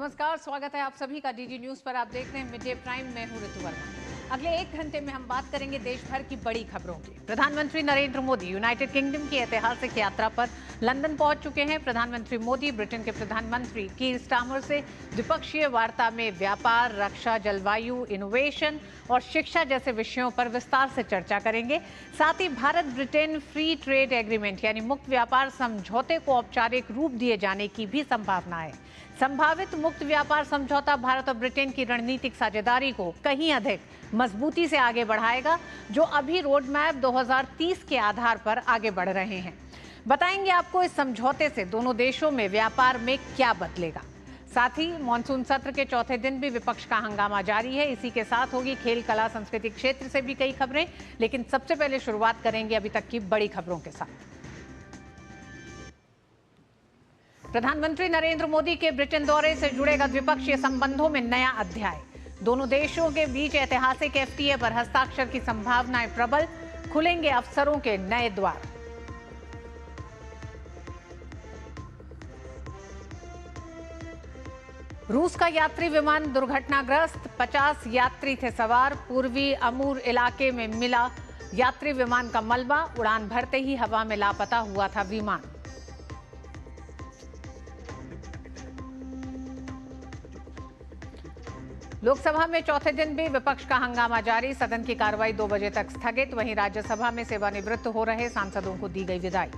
नमस्कार, स्वागत है आप सभी का डीडी न्यूज पर। आप देख रहे हैं मिड डे प्राइम। मैं हूं ऋतु वर्मा। अगले 1 घंटे में हम बात करेंगे देश भर की बड़ी खबरों की। प्रधानमंत्री नरेंद्र मोदी यूनाइटेड किंगडम की ऐतिहासिक यात्रा पर लंदन पहुंच चुके हैं। प्रधानमंत्री मोदी ब्रिटेन के प्रधानमंत्री कीर स्टारमर से द्विपक्षीय वार्ता में व्यापार, रक्षा, जलवायु, इनोवेशन और शिक्षा जैसे विषयों पर विस्तार से चर्चा करेंगे। साथ ही Bharat Britain free trade agreement यानी मुक्त व्यापार समझौते को औपचारिक रूप दिए जाने की भी संभावना है। संभावित मुक्त व्यापार समझौता भारत और ब्रिटेन की रणनीतिक साझेदारी को कहीं अधिक मजबूती से आगे बढ़ाएगा, जो अभी रोड मैप 2030 के आधार पर आगे बढ़ रहे हैं। बताएंगे आपको इस समझौते से दोनों देशों में व्यापार में क्या बदलेगा। साथ ही मॉनसून सत्र के चौथे दिन भी विपक्ष का हंगामा जारी है। इसी के साथ होगी खेल, कला, संस्कृति क्षेत्र से भी कई खबरें। लेकिन सबसे पहले शुरुआत करेंगे अभी तक की बड़ी खबरों के साथ। प्रधानमंत्री नरेंद्र मोदी के ब्रिटेन दौरे से जुड़ेगा द्विपक्षीय संबंधों में नया अध्याय। दोनों देशों के बीच ऐतिहासिक एफटीए पर हस्ताक्षर की संभावनाएं प्रबल, खुलेंगे अवसरों के नए द्वार। रूस का यात्री विमान दुर्घटनाग्रस्त, 50 यात्री थे सवार। पूर्वी अमूर इलाके में मिला यात्री विमान का मलबा। उड़ान भरते ही हवा में लापता हुआ था विमान। लोकसभा में चौथे दिन भी विपक्ष का हंगामा जारी। सदन की कार्रवाई 2 बजे तक स्थगित। वहीं राज्यसभा में सेवानिवृत्त हो रहे सांसदों को दी गई विदाई।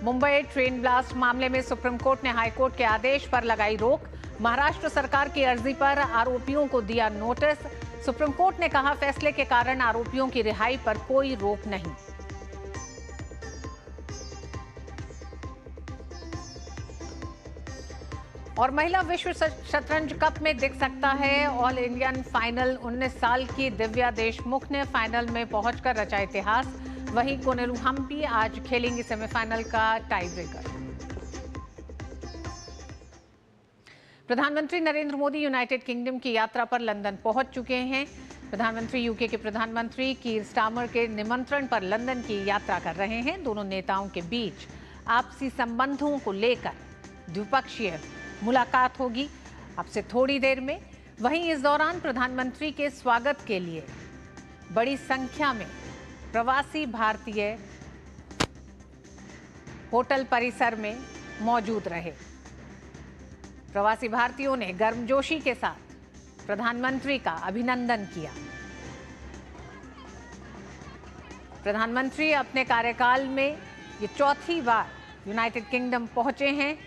मुंबई ट्रेन ब्लास्ट मामले में सुप्रीम कोर्ट ने हाईकोर्ट के आदेश पर लगाई रोक। महाराष्ट्र सरकार की अर्जी पर आरोपियों को दिया नोटिस। सुप्रीम कोर्ट ने कहा, फैसले के कारण आरोपियों की रिहाई पर कोई रोक नहीं। और महिला विश्व शतरंज कप में दिख सकता है ऑल इंडियन फाइनल। 19 साल की दिव्या देशमुख ने फाइनल में पहुंचकर रचा इतिहास। वहीं कोनेरू हम्पी आज खेलेंगी सेमीफाइनल का टाई ब्रेकर। प्रधानमंत्री नरेंद्र मोदी यूनाइटेड किंगडम की यात्रा पर लंदन पहुंच चुके हैं। प्रधानमंत्री यूके के प्रधानमंत्री कीर स्टारमर के निमंत्रण पर लंदन की यात्रा कर रहे हैं। दोनों नेताओं के बीच आपसी संबंधों को लेकर द्विपक्षीय मुलाकात होगी अब से थोड़ी देर में। वहीं इस दौरान प्रधानमंत्री के स्वागत के लिए बड़ी संख्या में प्रवासी भारतीय होटल परिसर में मौजूद रहे। प्रवासी भारतीयों ने गर्मजोशी के साथ प्रधानमंत्री का अभिनंदन किया। प्रधानमंत्री अपने कार्यकाल में ये चौथी बार यूनाइटेड किंगडम पहुंचे हैं।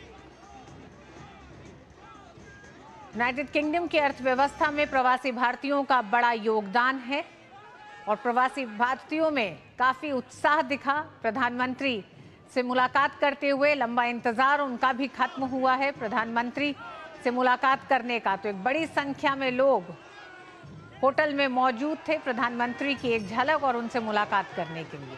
यूनाइटेड किंगडम की अर्थव्यवस्था में प्रवासी भारतीयों का बड़ा योगदान है और प्रवासी भारतीयों में काफी उत्साह दिखा। प्रधानमंत्री से मुलाकात करते हुए लंबा इंतजार उनका भी खत्म हुआ है। प्रधानमंत्री से मुलाकात करने का तो एक बड़ी संख्या में लोग होटल में मौजूद थे प्रधानमंत्री की एक झलक और उनसे मुलाकात करने के लिए।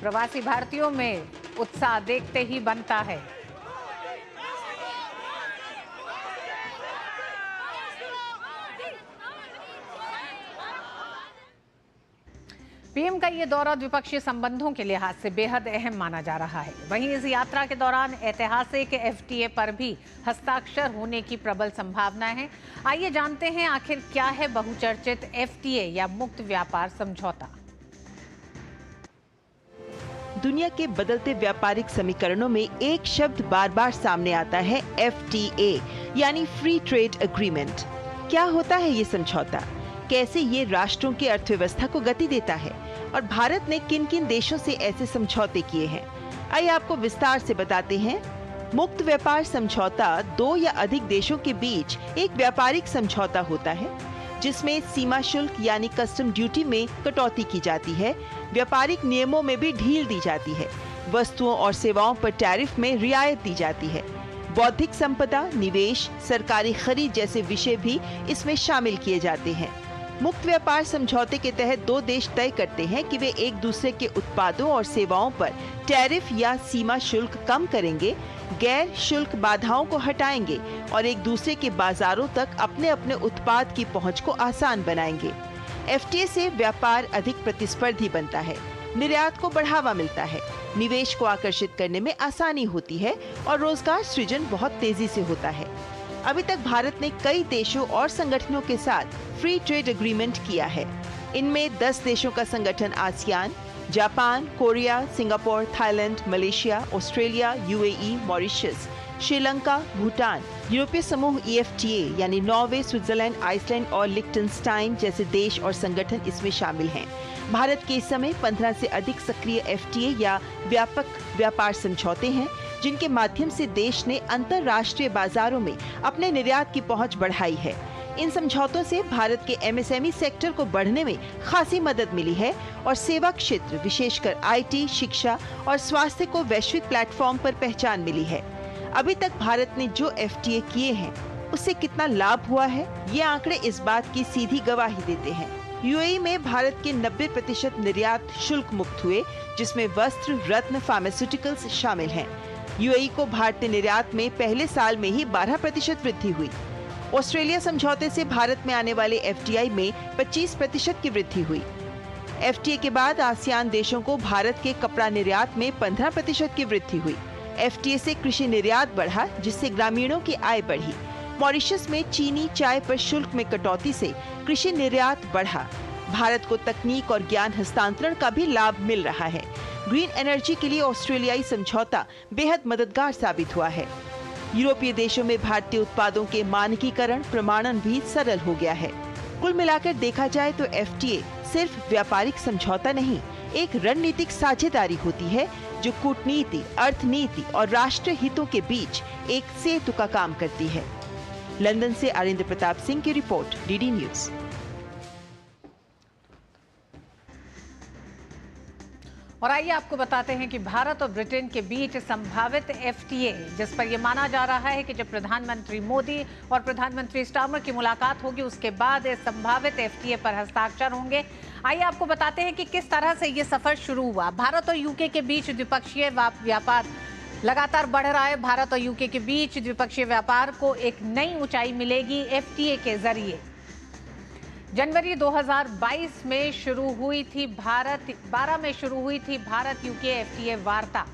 प्रवासी भारतीयों में उत्साह देखते ही बनता है। पीएम का ये दौरा द्विपक्षीय संबंधों के लिहाज से बेहद अहम माना जा रहा है। वहीं इस यात्रा के दौरान ऐतिहासिक एफटीए पर भी हस्ताक्षर होने की प्रबल संभावना है। आइए जानते हैं आखिर क्या है बहुचर्चित एफटीए या मुक्त व्यापार समझौता। दुनिया के बदलते व्यापारिक समीकरणों में एक शब्द बार बार सामने आता है, एफटीए यानी फ्री ट्रेड एग्रीमेंट। क्या होता है ये समझौता, कैसे ये राष्ट्रों की अर्थव्यवस्था को गति देता है और भारत ने किन किन देशों से ऐसे समझौते किए हैं, आइए आपको विस्तार से बताते हैं। मुक्त व्यापार समझौता 2 या अधिक देशों के बीच एक व्यापारिक समझौता होता है जिसमें सीमा शुल्क यानी कस्टम ड्यूटी में कटौती की जाती है, व्यापारिक नियमों में भी ढील दी जाती है, वस्तुओं और सेवाओं पर टैरिफ में रियायत दी जाती है। बौद्धिक संपदा, निवेश, सरकारी खरीद जैसे विषय भी इसमें शामिल किए जाते हैं। मुक्त व्यापार समझौते के तहत दो देश तय करते हैं कि वे एक दूसरे के उत्पादों और सेवाओं पर टैरिफ या सीमा शुल्क कम करेंगे, गैर शुल्क बाधाओं को हटाएंगे और एक दूसरे के बाजारों तक अपने अपने उत्पाद की पहुंच को आसान बनाएंगे। एफटीए से व्यापार अधिक प्रतिस्पर्धी बनता है, निर्यात को बढ़ावा मिलता है, निवेश को आकर्षित करने में आसानी होती है और रोजगार सृजन बहुत तेजी से होता है। अभी तक भारत ने कई देशों और संगठनों के साथ फ्री ट्रेड एग्रीमेंट किया है। इनमें 10 देशों का संगठन ASEAN, Japan, Korea, Singapore, Thailand, Malaysia, Australia, UAE, Mauritius, Sri Lanka, Bhutan, यूरोपीय समूह EFTA यानी नॉर्वे, स्विट्जरलैंड, आइसलैंड और लिक्टेनस्टाइन जैसे देश और संगठन इसमें शामिल हैं। भारत के इस समय 15 से अधिक सक्रिय FTA या व्यापक व्यापार समझौते हैं, जिनके माध्यम से देश ने अंतर्राष्ट्रीय बाजारों में अपने निर्यात की पहुंच बढ़ाई है। इन समझौतों से भारत के MSME सेक्टर को बढ़ने में खासी मदद मिली है और सेवा क्षेत्र विशेषकर IT, शिक्षा और स्वास्थ्य को वैश्विक प्लेटफॉर्म पर पहचान मिली है। अभी तक भारत ने जो FTA किए हैं उससे कितना लाभ हुआ है, ये आंकड़े इस बात की सीधी गवाही देते हैं। UAE में भारत के 90% निर्यात शुल्क मुक्त हुए, जिसमें वस्त्र, रत्न, फार्मास्यूटिकल्स शामिल हैं। UAE को भारतीय निर्यात में पहले साल में ही 12% वृद्धि हुई। ऑस्ट्रेलिया समझौते से भारत में आने वाले FDI में 25% की वृद्धि हुई। FTA के बाद आसियान देशों को भारत के कपड़ा निर्यात में 15% की वृद्धि हुई। FTA से कृषि निर्यात बढ़ा, जिससे ग्रामीणों की आय बढ़ी। मॉरिशस में चीनी, चाय पर शुल्क में कटौती से कृषि निर्यात बढ़ा। भारत को तकनीक और ज्ञान हस्तांतरण का भी लाभ मिल रहा है। ग्रीन एनर्जी के लिए ऑस्ट्रेलियाई समझौता बेहद मददगार साबित हुआ है। यूरोपीय देशों में भारतीय उत्पादों के मानकीकरण, प्रमाणन भी सरल हो गया है। कुल मिलाकर देखा जाए तो FTA सिर्फ व्यापारिक समझौता नहीं, एक रणनीतिक साझेदारी होती है जो कूटनीति, अर्थनीति और राष्ट्रीय हितों के बीच एक सेतु का काम करती है। लंदन से अरिंद प्रताप सिंह की रिपोर्ट, DD न्यूज। और आइए आपको बताते हैं कि भारत और ब्रिटेन के बीच संभावित FTA, जिस पर यह माना जा रहा है कि जब प्रधानमंत्री मोदी और प्रधानमंत्री स्टार्मर की मुलाकात होगी उसके बाद इस संभावित FTA पर हस्ताक्षर होंगे। आइए आपको बताते हैं कि किस तरह से ये सफर शुरू हुआ। भारत और UK के बीच द्विपक्षीय व्यापार लगातार बढ़ रहा है। भारत और UK के बीच द्विपक्षीय व्यापार को एक नई ऊंचाई मिलेगी FTA के जरिए। जनवरी 2022 में शुरू हुई थी 12 में शुरू हुई थी भारत UK FTA वार्ता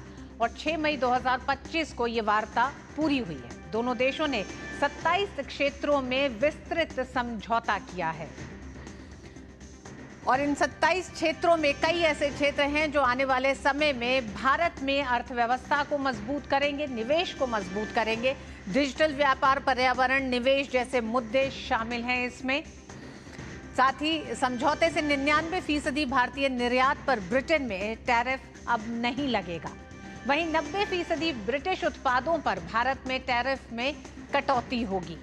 और 6 मई 2025 को ये वार्ता पूरी हुई है। दोनों देशों ने 27 क्षेत्रों में विस्तृत समझौता किया है और इन 27 क्षेत्रों में कई ऐसे क्षेत्र हैं जो आने वाले समय में भारत में अर्थव्यवस्था को मजबूत करेंगे, निवेश को मजबूत करेंगे। डिजिटल व्यापार, पर्यावरण, निवेश जैसे मुद्दे शामिल हैं इसमें। साथ ही समझौते से 99% भारतीय निर्यात पर ब्रिटेन में टैरिफ अब नहीं लगेगा। वहीं 90% ब्रिटिश उत्पादों पर भारत में टैरिफ में कटौती होगी।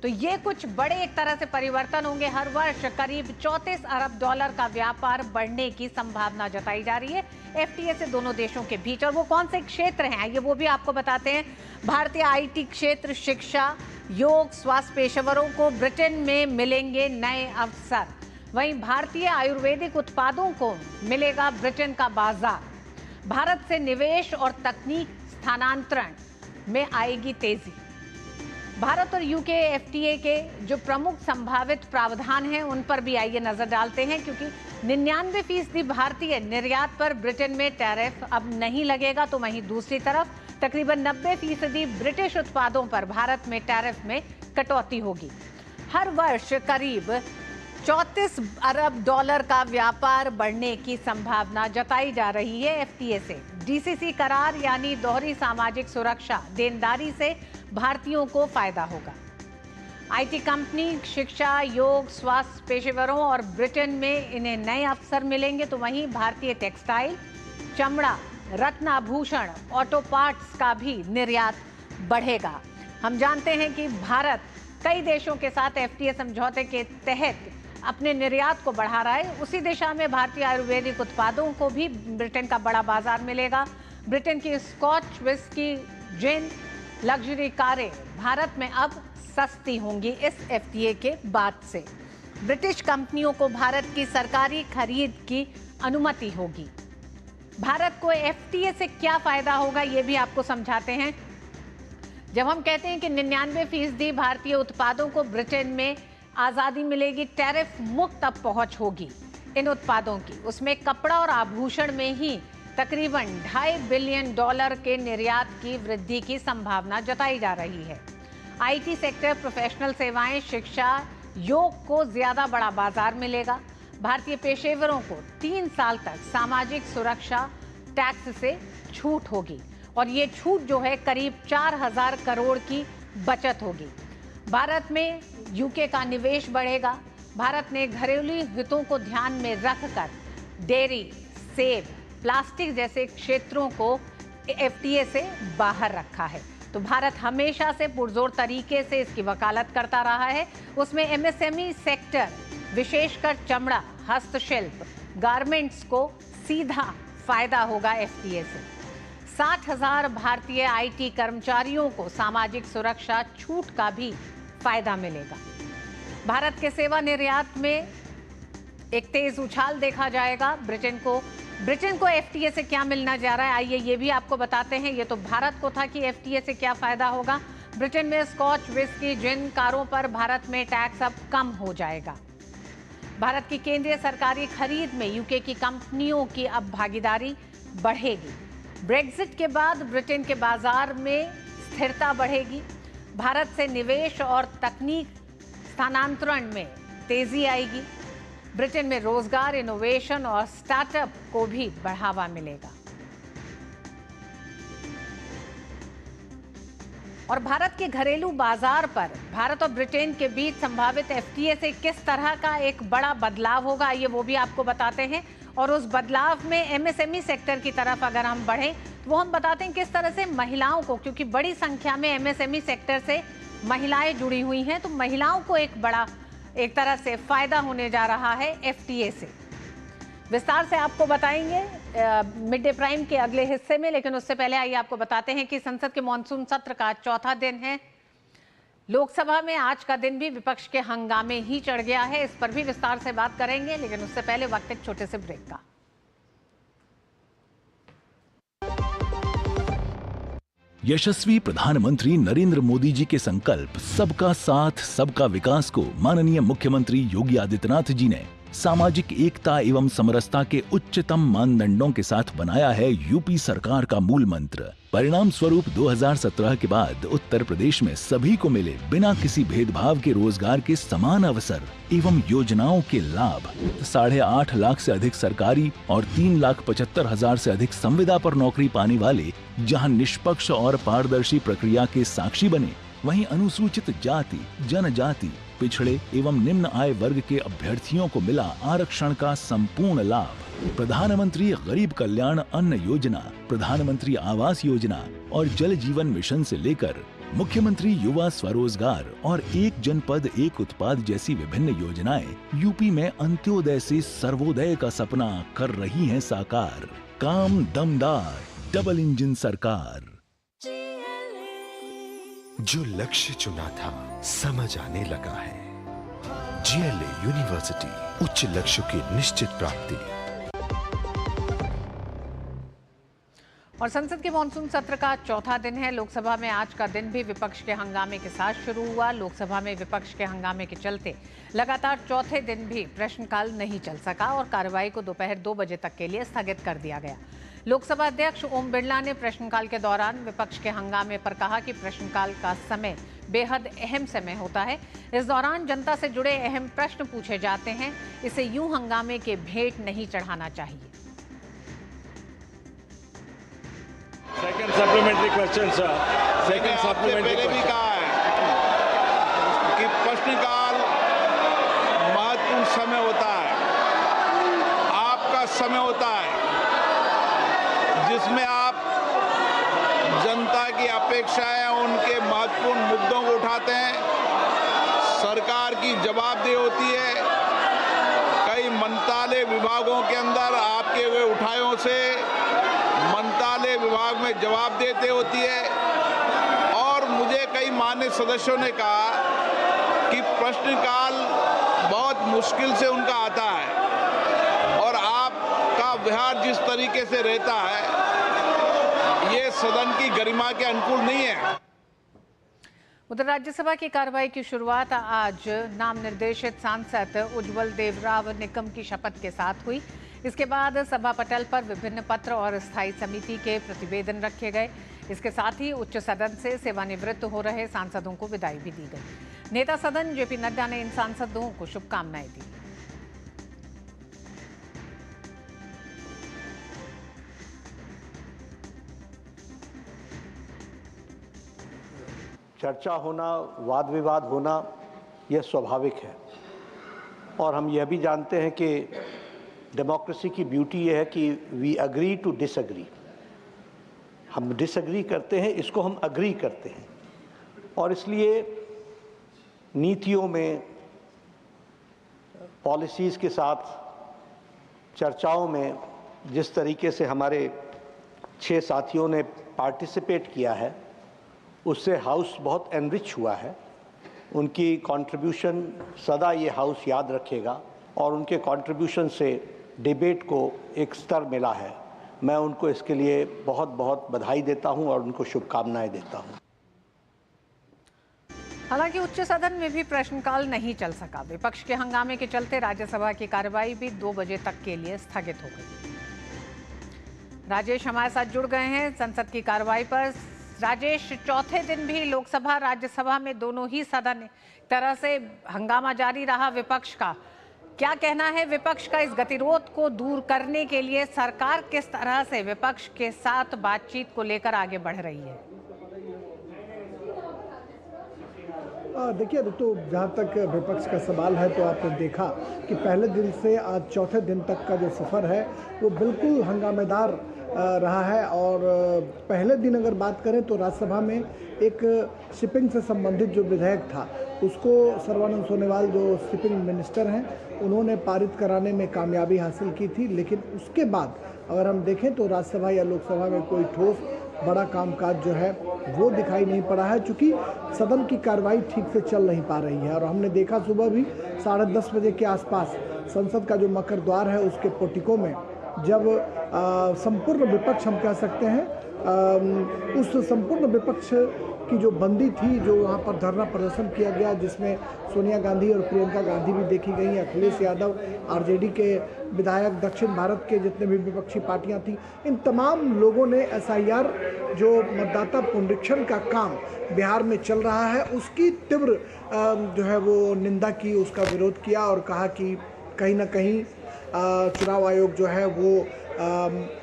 तो ये कुछ बड़े एक तरह से परिवर्तन होंगे। हर वर्ष करीब $34 अरब का व्यापार बढ़ने की संभावना जताई जा रही है FTA से दोनों देशों के बीच। और वो कौन से क्षेत्र हैं ये वो भी आपको बताते हैं। भारतीय IT क्षेत्र, शिक्षा, योग, स्वास्थ्य पेशेवरों को ब्रिटेन में मिलेंगे नए अवसर। वहीं भारतीय आयुर्वेदिक उत्पादों को मिलेगा ब्रिटेन का बाजार। भारत से निवेश और तकनीक स्थानांतरण में आएगी तेजी। भारत और UK FTA के जो प्रमुख संभावित प्रावधान हैं उन पर भी आइए नजर डालते हैं, क्योंकि 99% भारतीय निर्यात पर ब्रिटेन में टैरिफ अब नहीं लगेगा, तो वहीं दूसरी तरफ तकरीबन 90% ब्रिटिश उत्पादों पर भारत में टैरिफ में कटौती होगी। हर वर्ष करीब $34 अरब का व्यापार बढ़ने की संभावना जताई जा रही है FTA से। DCC करार यानी दोहरी सामाजिक सुरक्षा देनदारी से भारतीयों को फायदा होगा। IT कंपनी, शिक्षा, योग, स्वास्थ्य पेशेवरों और ब्रिटेन में इन्हें नए अवसर मिलेंगे, तो वहीं भारतीय टेक्सटाइल, चमड़ा, रत्न आभूषण, ऑटो पार्ट्स का भी निर्यात बढ़ेगा। हम जानते हैं कि भारत कई देशों के साथ FTA समझौते के तहत अपने निर्यात को बढ़ा रहा है। उसी दिशा में भारतीय आयुर्वेदिक उत्पादों को भी ब्रिटेन का बड़ा बाजार मिलेगा। ब्रिटेन की स्कॉच विस्की, जिन, लग्जरी कारें भारत में अब सस्ती होंगी इस FTA के बाद से। ब्रिटिश कंपनियों को भारत की सरकारी खरीद की अनुमति होगी। भारत को एफटीए से क्या फायदा होगा, ये भी आपको समझाते हैं। जब हम कहते हैं कि 99% भारतीय उत्पादों को ब्रिटेन में आजादी मिलेगी, टैरिफ मुक्त अब पहुंच होगी इन उत्पादों की, उसमें कपड़ा और आभूषण में ही तकरीबन $2.5 बिलियन के निर्यात की वृद्धि की संभावना जताई जा रही है। आईटी सेक्टर, प्रोफेशनल सेवाएं, शिक्षा, योग को ज्यादा बड़ा बाजार मिलेगा। भारतीय पेशेवरों को 3 साल तक सामाजिक सुरक्षा टैक्स से छूट होगी और ये छूट जो है करीब 4,000 करोड़ की बचत होगी। भारत में यूके का निवेश बढ़ेगा। भारत ने घरेलू हितों को ध्यान में रखकर डेयरी, सेब, प्लास्टिक जैसे क्षेत्रों को एफटीए से बाहर रखा है। तो भारत हमेशा से पुरजोर तरीके से इसकी वकालत करता रहा है। उसमें एमएसएमई सेक्टर, विशेषकर चमड़ा, हस्तशिल्प, गारमेंट्स को सीधा फायदा होगा एफटीए से। 60,000 भारतीय आईटी कर्मचारियों को सामाजिक सुरक्षा छूट का भी फायदा मिलेगा। भारत के सेवा निर्यात में एक तेज उछाल देखा जाएगा। ब्रिटेन को एफटीए से क्या मिलना जा रहा है, आइए ये भी आपको बताते हैं। ये तो भारत को था कि एफटीए से क्या फायदा होगा। ब्रिटेन में स्कॉच, विस्की, जिन, कारों पर भारत में टैक्स अब कम हो जाएगा। भारत की केंद्रीय सरकारी खरीद में यूके की कंपनियों की अब भागीदारी बढ़ेगी। ब्रेक्जिट के बाद ब्रिटेन के बाजार में स्थिरता बढ़ेगी। भारत से निवेश और तकनीक स्थानांतरण में तेजी आएगी। ब्रिटेन में रोजगार, इनोवेशन और स्टार्टअप को भी बढ़ावा मिलेगा। और भारत के घरेलू बाजार पर भारत और ब्रिटेन के बीच संभावित एफटीए से किस तरह का एक बड़ा बदलाव होगा, आइए वो भी आपको बताते हैं। और उस बदलाव में एमएसएमई सेक्टर की तरफ अगर हम बढ़ें तो वो हम बताते हैं किस तरह से महिलाओं को, क्योंकि बड़ी संख्या में एमएसएमई सेक्टर से महिलाएं जुड़ी हुई हैं, तो महिलाओं को एक तरह से फायदा होने जा रहा है एफटीए से। विस्तार से आपको बताएंगे मिड डे प्राइम के अगले हिस्से में, लेकिन उससे पहले आइए आपको बताते हैं कि संसद के मॉनसून सत्र का चौथा दिन है। लोकसभा में आज का दिन भी विपक्ष के हंगामे ही चढ़ गया है, इस पर भी विस्तार से बात करेंगे, लेकिन उससे पहले वक्त एक छोटे से ब्रेक का। यशस्वी प्रधानमंत्री नरेंद्र मोदी जी के संकल्प सबका साथ सबका विकास को माननीय मुख्यमंत्री योगी आदित्यनाथ जी ने सामाजिक एकता एवं समरसता के उच्चतम मानदंडों के साथ बनाया है यूपी सरकार का मूल मंत्र। परिणाम स्वरूप 2017 के बाद उत्तर प्रदेश में सभी को मिले बिना किसी भेदभाव के रोजगार के समान अवसर एवं योजनाओं के लाभ। 8.5 लाख से अधिक सरकारी और 3,75,000 से अधिक संविदा पर नौकरी पाने वाले जहां निष्पक्ष और पारदर्शी प्रक्रिया के साक्षी बने, वहीं अनुसूचित जाति, जनजाति, पिछड़े एवं निम्न आय वर्ग के अभ्यर्थियों को मिला आरक्षण का संपूर्ण लाभ। प्रधानमंत्री गरीब कल्याण अन्न योजना, प्रधानमंत्री आवास योजना और जल जीवन मिशन से लेकर मुख्यमंत्री युवा स्वरोजगार और एक जनपद एक उत्पाद जैसी विभिन्न योजनाएं यूपी में अंत्योदय से सर्वोदय का सपना कर रही हैं साकार। काम दमदार, डबल इंजन सरकार। जो लक्ष्य चुना था समझ आने लगा है। जीएलए यूनिवर्सिटी, उच्च लक्ष्य की निश्चित प्राप्ति। और संसद के मॉनसून सत्र का चौथा दिन है। लोकसभा में आज का दिन भी विपक्ष के हंगामे के साथ शुरू हुआ। लोकसभा में विपक्ष के हंगामे के चलते लगातार चौथे दिन भी प्रश्नकाल नहीं चल सका और कार्रवाई को दोपहर 2 बजे तक के लिए स्थगित कर दिया गया। लोकसभा अध्यक्ष ओम बिरला ने प्रश्नकाल के दौरान विपक्ष के हंगामे पर कहा कि प्रश्नकाल का समय बेहद अहम समय होता है। इस दौरान जनता से जुड़े अहम प्रश्न पूछे जाते हैं, इसे यूं हंगामे के भेंट नहीं चढ़ाना चाहिए। Second supplementary question sir, second supplementary पहले भी कहा है कि प्रश्नकाल महत्वपूर्ण समय होता है, आपका समय होता है जिसमें आप जनता की अपेक्षाएं, उनके महत्वपूर्ण मुद्दों को उठाते हैं। सरकार की जवाबदेही होती है। कई मंत्रालय विभागों के अंदर आपके हुए उठायों से मंत्रालय विभाग में जवाब देते होती है। और मुझे कई मान्य सदस्यों ने कहा कि प्रश्नकाल बहुत मुश्किल से उनका आता है और आपका व्यवहार जिस तरीके से रहता है ये सदन की गरिमा के अनुकूल नहीं है। उधर राज्यसभा की कार्रवाई की शुरुआत आज नाम निर्देशित सांसद उज्जवल देवराव निकम की शपथ के साथ हुई। इसके बाद सभा पटल पर विभिन्न पत्र और स्थायी समिति के प्रतिवेदन रखे गए। इसके साथ ही उच्च सदन से सेवानिवृत्त हो रहे सांसदों को विदाई भी दी गई। नेता सदन जेपी नड्डा ने इन सांसदों को शुभकामनाएं दी। चर्चा होना, वाद विवाद होना यह स्वाभाविक है और हम यह भी जानते हैं कि डेमोक्रेसी की ब्यूटी यह है कि वी अग्री टू डिसएग्री। हम डिसएग्री करते हैं, इसको हम अग्री करते हैं और इसलिए नीतियों में, पॉलिसीज़ के साथ चर्चाओं में जिस तरीके से हमारे 6 साथियों ने पार्टिसिपेट किया है उससे हाउस बहुत एनरिच हुआ है। उनकी कंट्रीब्यूशन सदा ये हाउस याद रखेगा और उनके कंट्रीब्यूशन से डिबेट को एक स्तर मिला है। मैं उनको इसके लिए बहुत बहुत बधाई देता हूं और उनको शुभकामनाएं देता हूं। हालांकि उच्च सदन में भी प्रश्नकाल नहीं चल सका। विपक्ष के हंगामे के चलते राज्यसभा की कार्रवाई भी 2 बजे तक के लिए स्थगित हो गई। राजेश हमारे साथ जुड़ गए हैं संसद की कार्रवाई पर। राजेश, चौथे दिन भी लोकसभा राज्यसभा में दोनों ही सदन तरह से हंगामा जारी रहा विपक्ष का। क्या कहना है विपक्ष का? इस गतिरोध को दूर करने के लिए सरकार किस तरह से विपक्ष के साथ बातचीत को लेकर आगे बढ़ रही है? देखिए ऋतु, जहाँ तक विपक्ष का सवाल है तो आपने देखा कि पहले दिन से आज चौथे दिन तक का जो सफ़र है वो बिल्कुल हंगामेदार रहा है। और पहले दिन अगर बात करें तो राज्यसभा में एक शिपिंग से संबंधित जो विधेयक था उसको सर्बानंद सोनोवाल जो शिपिंग मिनिस्टर हैं उन्होंने पारित कराने में कामयाबी हासिल की थी। लेकिन उसके बाद अगर हम देखें तो राज्यसभा या लोकसभा में कोई ठोस बड़ा कामकाज जो है वो दिखाई नहीं पड़ा है, चूँकि सदन की कार्रवाई ठीक से चल नहीं पा रही है। और हमने देखा सुबह भी 10:30 बजे के आसपास संसद का जो मकर द्वार है उसके पोर्टिको में जब संपूर्ण विपक्ष, हम कह सकते हैं उस संपूर्ण विपक्ष की जो बंदी थी, जो वहाँ पर धरना प्रदर्शन किया गया जिसमें सोनिया गांधी और प्रियंका गांधी भी देखी गई, अखिलेश यादव, आरजेडी के विधायक, दक्षिण भारत के जितने भी विपक्षी पार्टियां थी, इन तमाम लोगों ने एसआईआर जो मतदाता पुनरीक्षण का काम बिहार में चल रहा है उसकी तीव्र जो है वो निंदा की, उसका विरोध किया और कहा कि कहीं ना कहीं चुनाव आयोग जो है वो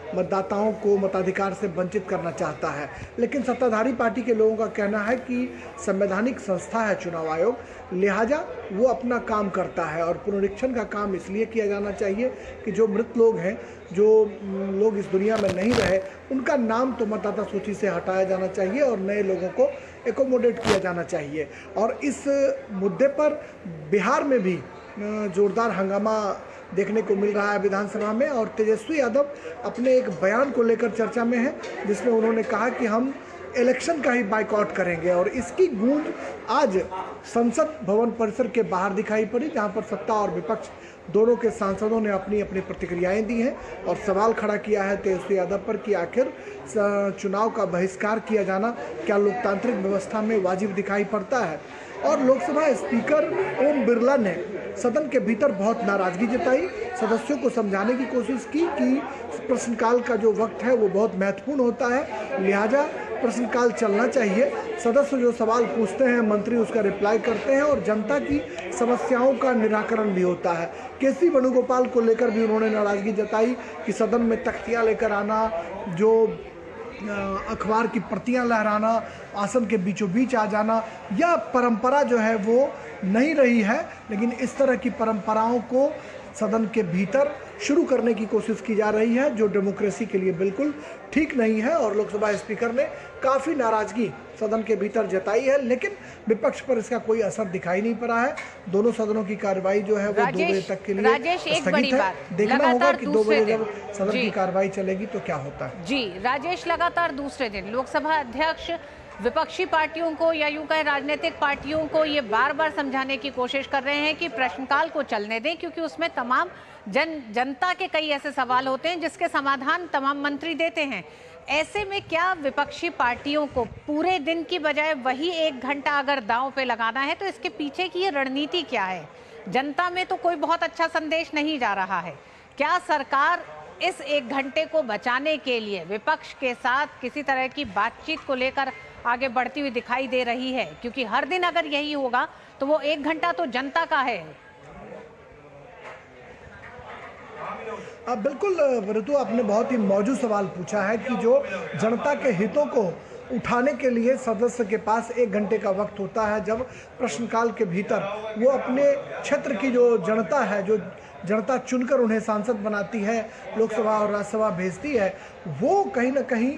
मतदाताओं को मताधिकार से वंचित करना चाहता है। लेकिन सत्ताधारी पार्टी के लोगों का कहना है कि संवैधानिक संस्था है चुनाव आयोग, लिहाजा वो अपना काम करता है और पुनरीक्षण का काम इसलिए किया जाना चाहिए कि जो मृत लोग हैं, जो लोग इस दुनिया में नहीं रहे, उनका नाम तो मतदाता सूची से हटाया जाना चाहिए और नए लोगों को एकोमोडेट किया जाना चाहिए। और इस मुद्दे पर बिहार में भी जोरदार हंगामा देखने को मिल रहा है विधानसभा में। और तेजस्वी यादव अपने एक बयान को लेकर चर्चा में है जिसमें उन्होंने कहा कि हम इलेक्शन का ही बाइकआउट करेंगे और इसकी गूंज आज संसद भवन परिसर के बाहर दिखाई पड़ी, जहां पर सत्ता और विपक्ष दोनों के सांसदों ने अपनी अपनी प्रतिक्रियाएं दी हैं और सवाल खड़ा किया है तेजस्वी यादव पर कि आखिर चुनाव का बहिष्कार किया जाना क्या लोकतांत्रिक व्यवस्था में वाजिब दिखाई पड़ता है। और लोकसभा स्पीकर ओम बिरला ने सदन के भीतर बहुत नाराजगी जताई, सदस्यों को समझाने की कोशिश की कि प्रश्नकाल का जो वक्त है वो बहुत महत्वपूर्ण होता है, लिहाजा प्रश्नकाल चलना चाहिए। सदस्य जो सवाल पूछते हैं मंत्री उसका रिप्लाई करते हैं और जनता की समस्याओं का निराकरण भी होता है। केसी वेणुगोपाल को लेकर भी उन्होंने नाराजगी जताई कि सदन में तख्तियाँ लेकर आना, जो अखबार की प्रतियां लहराना, आसन के बीचों बीच आ जाना, यह परंपरा जो है वो नहीं रही है। लेकिन इस तरह की परंपराओं को सदन के भीतर शुरू करने की कोशिश की जा रही है जो डेमोक्रेसी के लिए बिल्कुल ठीक नहीं है। और लोकसभा स्पीकर ने काफ़ी नाराजगी सदन के भीतर जताई है, लेकिन विपक्ष पर इसका कोई असर दिखाई नहीं पड़ा है। दोनों सदनों की कार्रवाई जो है वो 2 बजे तक के लिए स्थगित है। देखना होगा कि 2 बजे जब सदन की कार्रवाई चलेगी तो क्या होता है। जी राजेश, लगातार दूसरे दिन लोकसभा अध्यक्ष विपक्षी पार्टियों को या यूं कहें राजनीतिक पार्टियों को ये बार बार समझाने की कोशिश कर रहे हैं कि प्रश्नकाल को चलने दें, क्योंकि उसमें तमाम जनता के कई ऐसे सवाल होते हैं जिसके समाधान तमाम मंत्री देते हैं। ऐसे में क्या विपक्षी पार्टियों को पूरे दिन की बजाय वही 1 घंटा अगर दांव पे लगाना है, तो इसके पीछे की ये रणनीति क्या है? जनता में तो कोई बहुत अच्छा संदेश नहीं जा रहा है। क्या सरकार इस 1 घंटे को बचाने के लिए विपक्ष के साथ किसी तरह की बातचीत को लेकर आगे बढ़ती हुई दिखाई दे रही है? क्योंकि हर दिन अगर यही होगा तो वो 1 घंटा तो जनता का है। बिल्कुल ऋतु, आपने बहुत ही मौजूद सवाल पूछा है कि जो जनता के हितों को उठाने के लिए सदस्य के पास 1 घंटे का वक्त होता है, जब प्रश्नकाल के भीतर वो अपने क्षेत्र की जो जनता है, जो जनता चुनकर उन्हें सांसद बनाती है, लोकसभा और राज्यसभा भेजती है, वो कहीं ना कहीं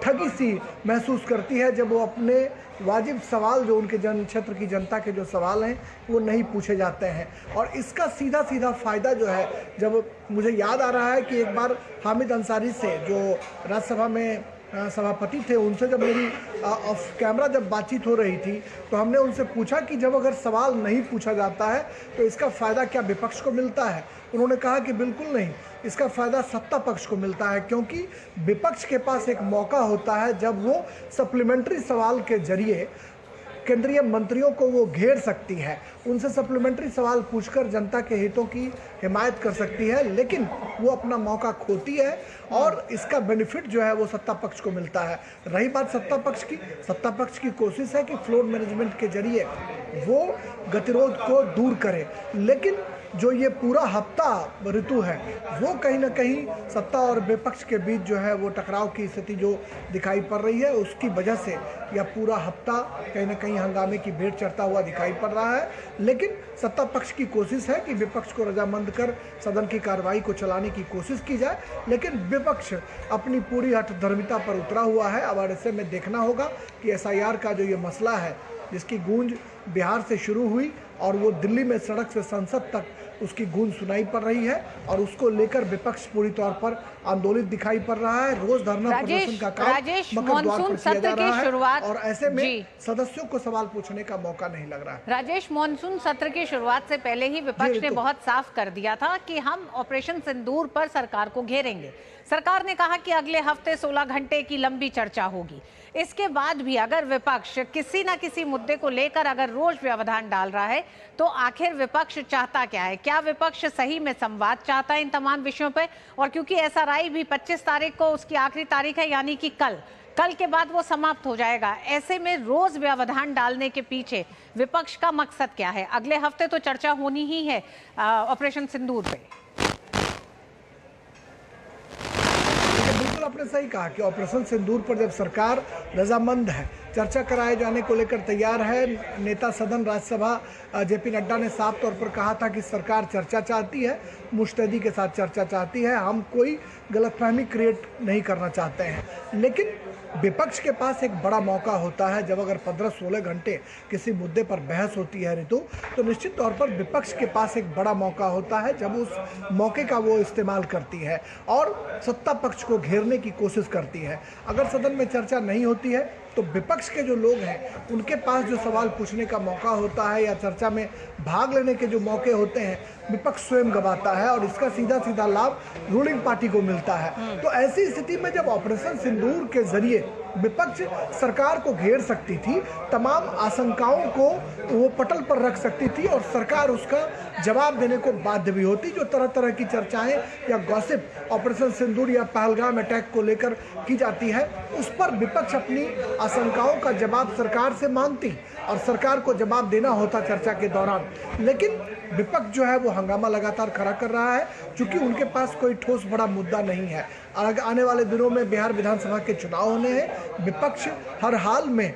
ठगी सी महसूस करती है जब वो अपने वाजिब सवाल, जो उनके जन क्षेत्र की जनता के जो सवाल हैं, वो नहीं पूछे जाते हैं। और इसका सीधा सीधा फ़ायदा जो है, जब मुझे याद आ रहा है कि एक बार हामिद अंसारी से, जो राज्यसभा में सभापति थे, उनसे जब मेरी ऑफ कैमरा जब बातचीत हो रही थी, तो हमने उनसे पूछा कि जब अगर सवाल नहीं पूछा जाता है तो इसका फ़ायदा क्या विपक्ष को मिलता है? उन्होंने कहा कि बिल्कुल नहीं, इसका फ़ायदा सत्ता पक्ष को मिलता है, क्योंकि विपक्ष के पास एक मौका होता है जब वो सप्लीमेंट्री सवाल के जरिए केंद्रीय मंत्रियों को वो घेर सकती है, उनसे सप्लीमेंट्री सवाल पूछकर जनता के हितों की हिमायत कर सकती है, लेकिन वो अपना मौका खोती है और इसका बेनिफिट जो है वो सत्ता पक्ष को मिलता है। रही बात सत्ता पक्ष की कोशिश है कि फ्लोर मैनेजमेंट के जरिए वो गतिरोध को दूर करे, लेकिन जो ये पूरा हफ्ता ऋतु है, वो कहीं ना कहीं सत्ता और विपक्ष के बीच जो है वो टकराव की स्थिति जो दिखाई पड़ रही है, उसकी वजह से यह पूरा हफ्ता कहीं ना कहीं हंगामे की भेंट चढ़ता हुआ दिखाई पड़ रहा है। लेकिन सत्ता पक्ष की कोशिश है कि विपक्ष को रजामंद कर सदन की कार्रवाई को चलाने की कोशिश की जाए, लेकिन विपक्ष अपनी पूरी हठधर्मिता पर उतरा हुआ है। अब ऐसे में देखना होगा कि SIR का जो ये मसला है, जिसकी गूंज बिहार से शुरू हुई और वो दिल्ली में सड़क से संसद तक उसकी गूंज सुनाई पड़ रही है, और उसको लेकर विपक्ष पूरी तौर पर आंदोलित दिखाई पड़ रहा है। रोज धरना प्रदर्शन का काम मकर द्वार पर किया जा रहा है, और ऐसे में सदस्यों को सवाल पूछने का मौका नहीं लग रहा है। राजेश, मॉनसून सत्र की शुरुआत से पहले ही विपक्ष ने बहुत साफ कर दिया था कि हम ऑपरेशन सिंदूर पर सरकार को घेरेंगे। सरकार ने कहा कि अगले हफ्ते 16 घंटे की लंबी चर्चा होगी। इसके बाद भी अगर विपक्ष किसी न किसी मुद्दे को लेकर अगर रोज व्यवधान डाल रहा है, तो आखिर विपक्ष चाहता क्या है? क्या विपक्ष सही में संवाद चाहता है इन तमाम विषयों पर? और क्योंकि SRI भी 25 तारीख को उसकी आखिरी तारीख है, यानी कि कल के बाद वो समाप्त हो जाएगा। ऐसे में रोज व्यवधान डालने के पीछे विपक्ष का मकसद क्या है? अगले हफ्ते तो चर्चा होनी ही है ऑपरेशन सिंदूर पे। बिल्कुल आपने सही कहा कि ऑपरेशन सिंदूर पर जब सरकार रजामंद है, चर्चा कराए जाने को लेकर तैयार है। नेता सदन राज्यसभा JP नड्डा ने साफ तौर पर कहा था कि सरकार चर्चा चाहती है, मुस्तैदी के साथ चर्चा चाहती है, हम कोई गलतफहमी क्रिएट नहीं करना चाहते हैं। लेकिन विपक्ष के पास एक बड़ा मौका होता है, जब अगर 15-16 घंटे किसी मुद्दे पर बहस होती है ऋतु, तो निश्चित तौर पर विपक्ष के पास एक बड़ा मौका होता है जब उस मौके का वो इस्तेमाल करती है और सत्ता पक्ष को घेरने की कोशिश करती है। अगर सदन में चर्चा नहीं होती है तो विपक्ष के जो लोग हैं, उनके पास जो सवाल पूछने का मौका होता है या चर्चा में भाग लेने के जो मौके होते हैं, विपक्ष स्वयं गंवाता है और इसका सीधा सीधा लाभ रूलिंग पार्टी को मिलता है। तो ऐसी स्थिति में जब ऑपरेशन सिंदूर के जरिए विपक्ष सरकार को घेर सकती थी, तमाम आशंकाओं को वो पटल पर रख सकती थी और सरकार उसका जवाब देने को बाध्य भी होती। जो तरह तरह की चर्चाएं या गॉसिप ऑपरेशन सिंदूर या पहलगाम अटैक को लेकर की जाती है, उस पर विपक्ष अपनी आशंकाओं का जवाब सरकार से मांगती और सरकार को जवाब देना होता चर्चा के दौरान। लेकिन विपक्ष जो है वो हंगामा लगातार खड़ा कर रहा है, क्योंकि उनके पास कोई ठोस बड़ा मुद्दा नहीं है। आने वाले दिनों में बिहार विधानसभा के चुनाव होने हैं। विपक्ष हर हाल में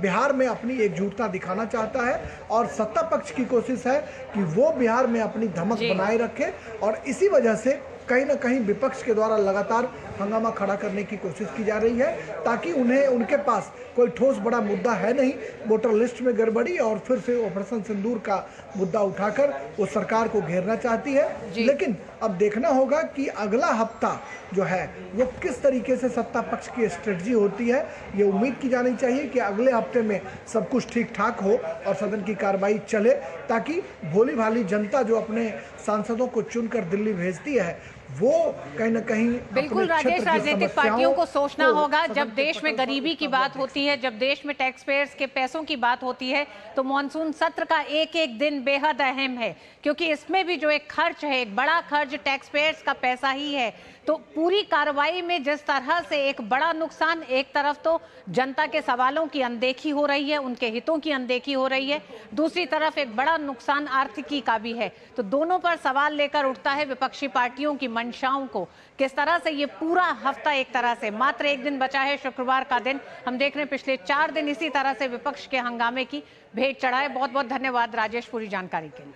बिहार में अपनी एकजुटता दिखाना चाहता है और सत्ता पक्ष की कोशिश है कि वो बिहार में अपनी धमक बनाए रखे, और इसी वजह से कहीं ना कहीं विपक्ष के द्वारा लगातार हंगामा खड़ा करने की कोशिश की जा रही है, ताकि उन्हें उनके पास कोई ठोस बड़ा मुद्दा है नहीं, वोटर लिस्ट में गड़बड़ी और फिर से ऑपरेशन सिंदूर का मुद्दा उठाकर वो सरकार को घेरना चाहती है। लेकिन अब देखना होगा कि अगला हफ्ता जो है वो किस तरीके से सत्ता पक्ष की स्ट्रेटजी होती है। ये उम्मीद की जानी चाहिए कि अगले हफ्ते में सब कुछ ठीक ठाक हो और सदन की कार्रवाई चले, ताकि भोली भाली जनता जो अपने सांसदों को चुनकर दिल्ली भेजती है वो कहीं न कहीं बिल्कुल राजेश, राजनीतिक पार्टियों को सोचना होगा। जब देश में गरीबी की बात होती है, जब देश में टैक्स पेयर्स के पैसों की बात होती है, तो मॉनसून सत्र का एक एक दिन बेहद अहम है, क्योंकि इसमें भी जो एक खर्च है, एक बड़ा खर्च टैक्स पेयर्स का पैसा ही है। तो पूरी कार्रवाई में जिस तरह से एक बड़ा नुकसान, एक तरफ तो जनता के सवालों की अनदेखी हो रही है, उनके हितों की अनदेखी हो रही है, दूसरी तरफ एक बड़ा नुकसान आर्थिकी का भी है। तो दोनों पर सवाल लेकर उठता है विपक्षी पार्टियों की मंशाओं को। किस तरह से ये पूरा हफ्ता, एक तरह से मात्र एक दिन बचा है, शुक्रवार का दिन, हम देख रहे हैं पिछले 4 दिन इसी तरह से विपक्ष के हंगामे की भेंट चढ़ा है। बहुत बहुत धन्यवाद राजेश पूरी जानकारी के लिए।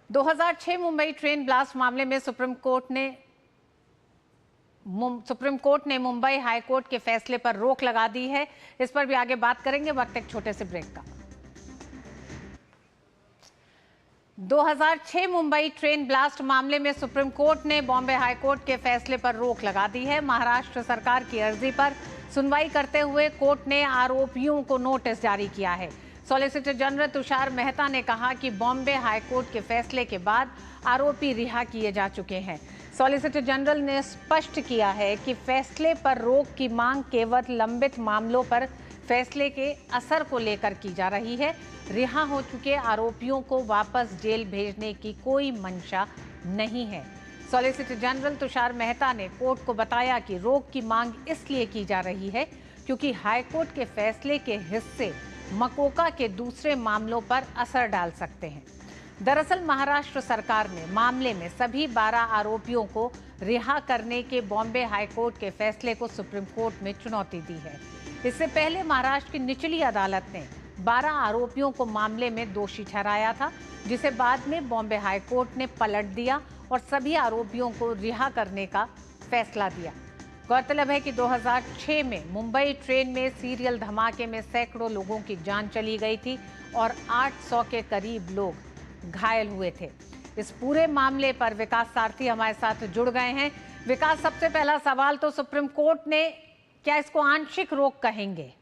2006 मुंबई ट्रेन ब्लास्ट मामले में सुप्रीम कोर्ट ने मुंबई हाई कोर्ट के फैसले पर रोक लगा दी है। इस पर भी आगे बात करेंगे, वक्त एक छोटे से ब्रेक का। 2006 मुंबई ट्रेन ब्लास्ट मामले में सुप्रीम कोर्ट ने बॉम्बे हाई कोर्ट के फैसले पर रोक लगा दी है। महाराष्ट्र सरकार की अर्जी पर सुनवाई करते हुए कोर्ट ने आरोपियों को नोटिस जारी किया है। सॉलिसिटर जनरल तुषार मेहता ने कहा कि बॉम्बे हाई कोर्ट के फैसले के बाद आरोपी रिहा किए जा चुके हैं। सॉलिसिटर जनरल ने स्पष्ट किया है कि फैसले पर रोक की मांग केवल लंबित मामलों पर फैसले के असर को लेकर की जा रही है। रिहा हो चुके आरोपियों को वापस जेल भेजने की कोई मंशा नहीं है। सॉलिसिटर जनरल तुषार मेहता ने कोर्ट को बताया कि रोक की मांग इसलिए की जा रही है क्योंकि हाईकोर्ट के फैसले के हिस्से मकोका के दूसरे मामलों पर असर डाल सकते हैं। दरअसल महाराष्ट्र सरकार ने मामले में सभी 12 आरोपियों को रिहा करने के बॉम्बे हाईकोर्ट के फैसले को सुप्रीम कोर्ट में चुनौती दी है। इससे पहले महाराष्ट्र की निचली अदालत ने 12 आरोपियों को मामले में दोषी ठहराया था, जिसे बाद में बॉम्बे हाईकोर्ट ने पलट दिया और सभी आरोपियों को रिहा करने का फैसला दिया। गौरतलब है कि 2006 में मुंबई ट्रेन में सीरियल धमाके में सैकड़ों लोगों की जान चली गई थी और 800 के करीब लोग घायल हुए थे। इस पूरे मामले पर विकास सारथी हमारे साथ जुड़ गए हैं। विकास, सबसे पहला सवाल तो सुप्रीम कोर्ट ने क्या इसको आंशिक रोक कहेंगे?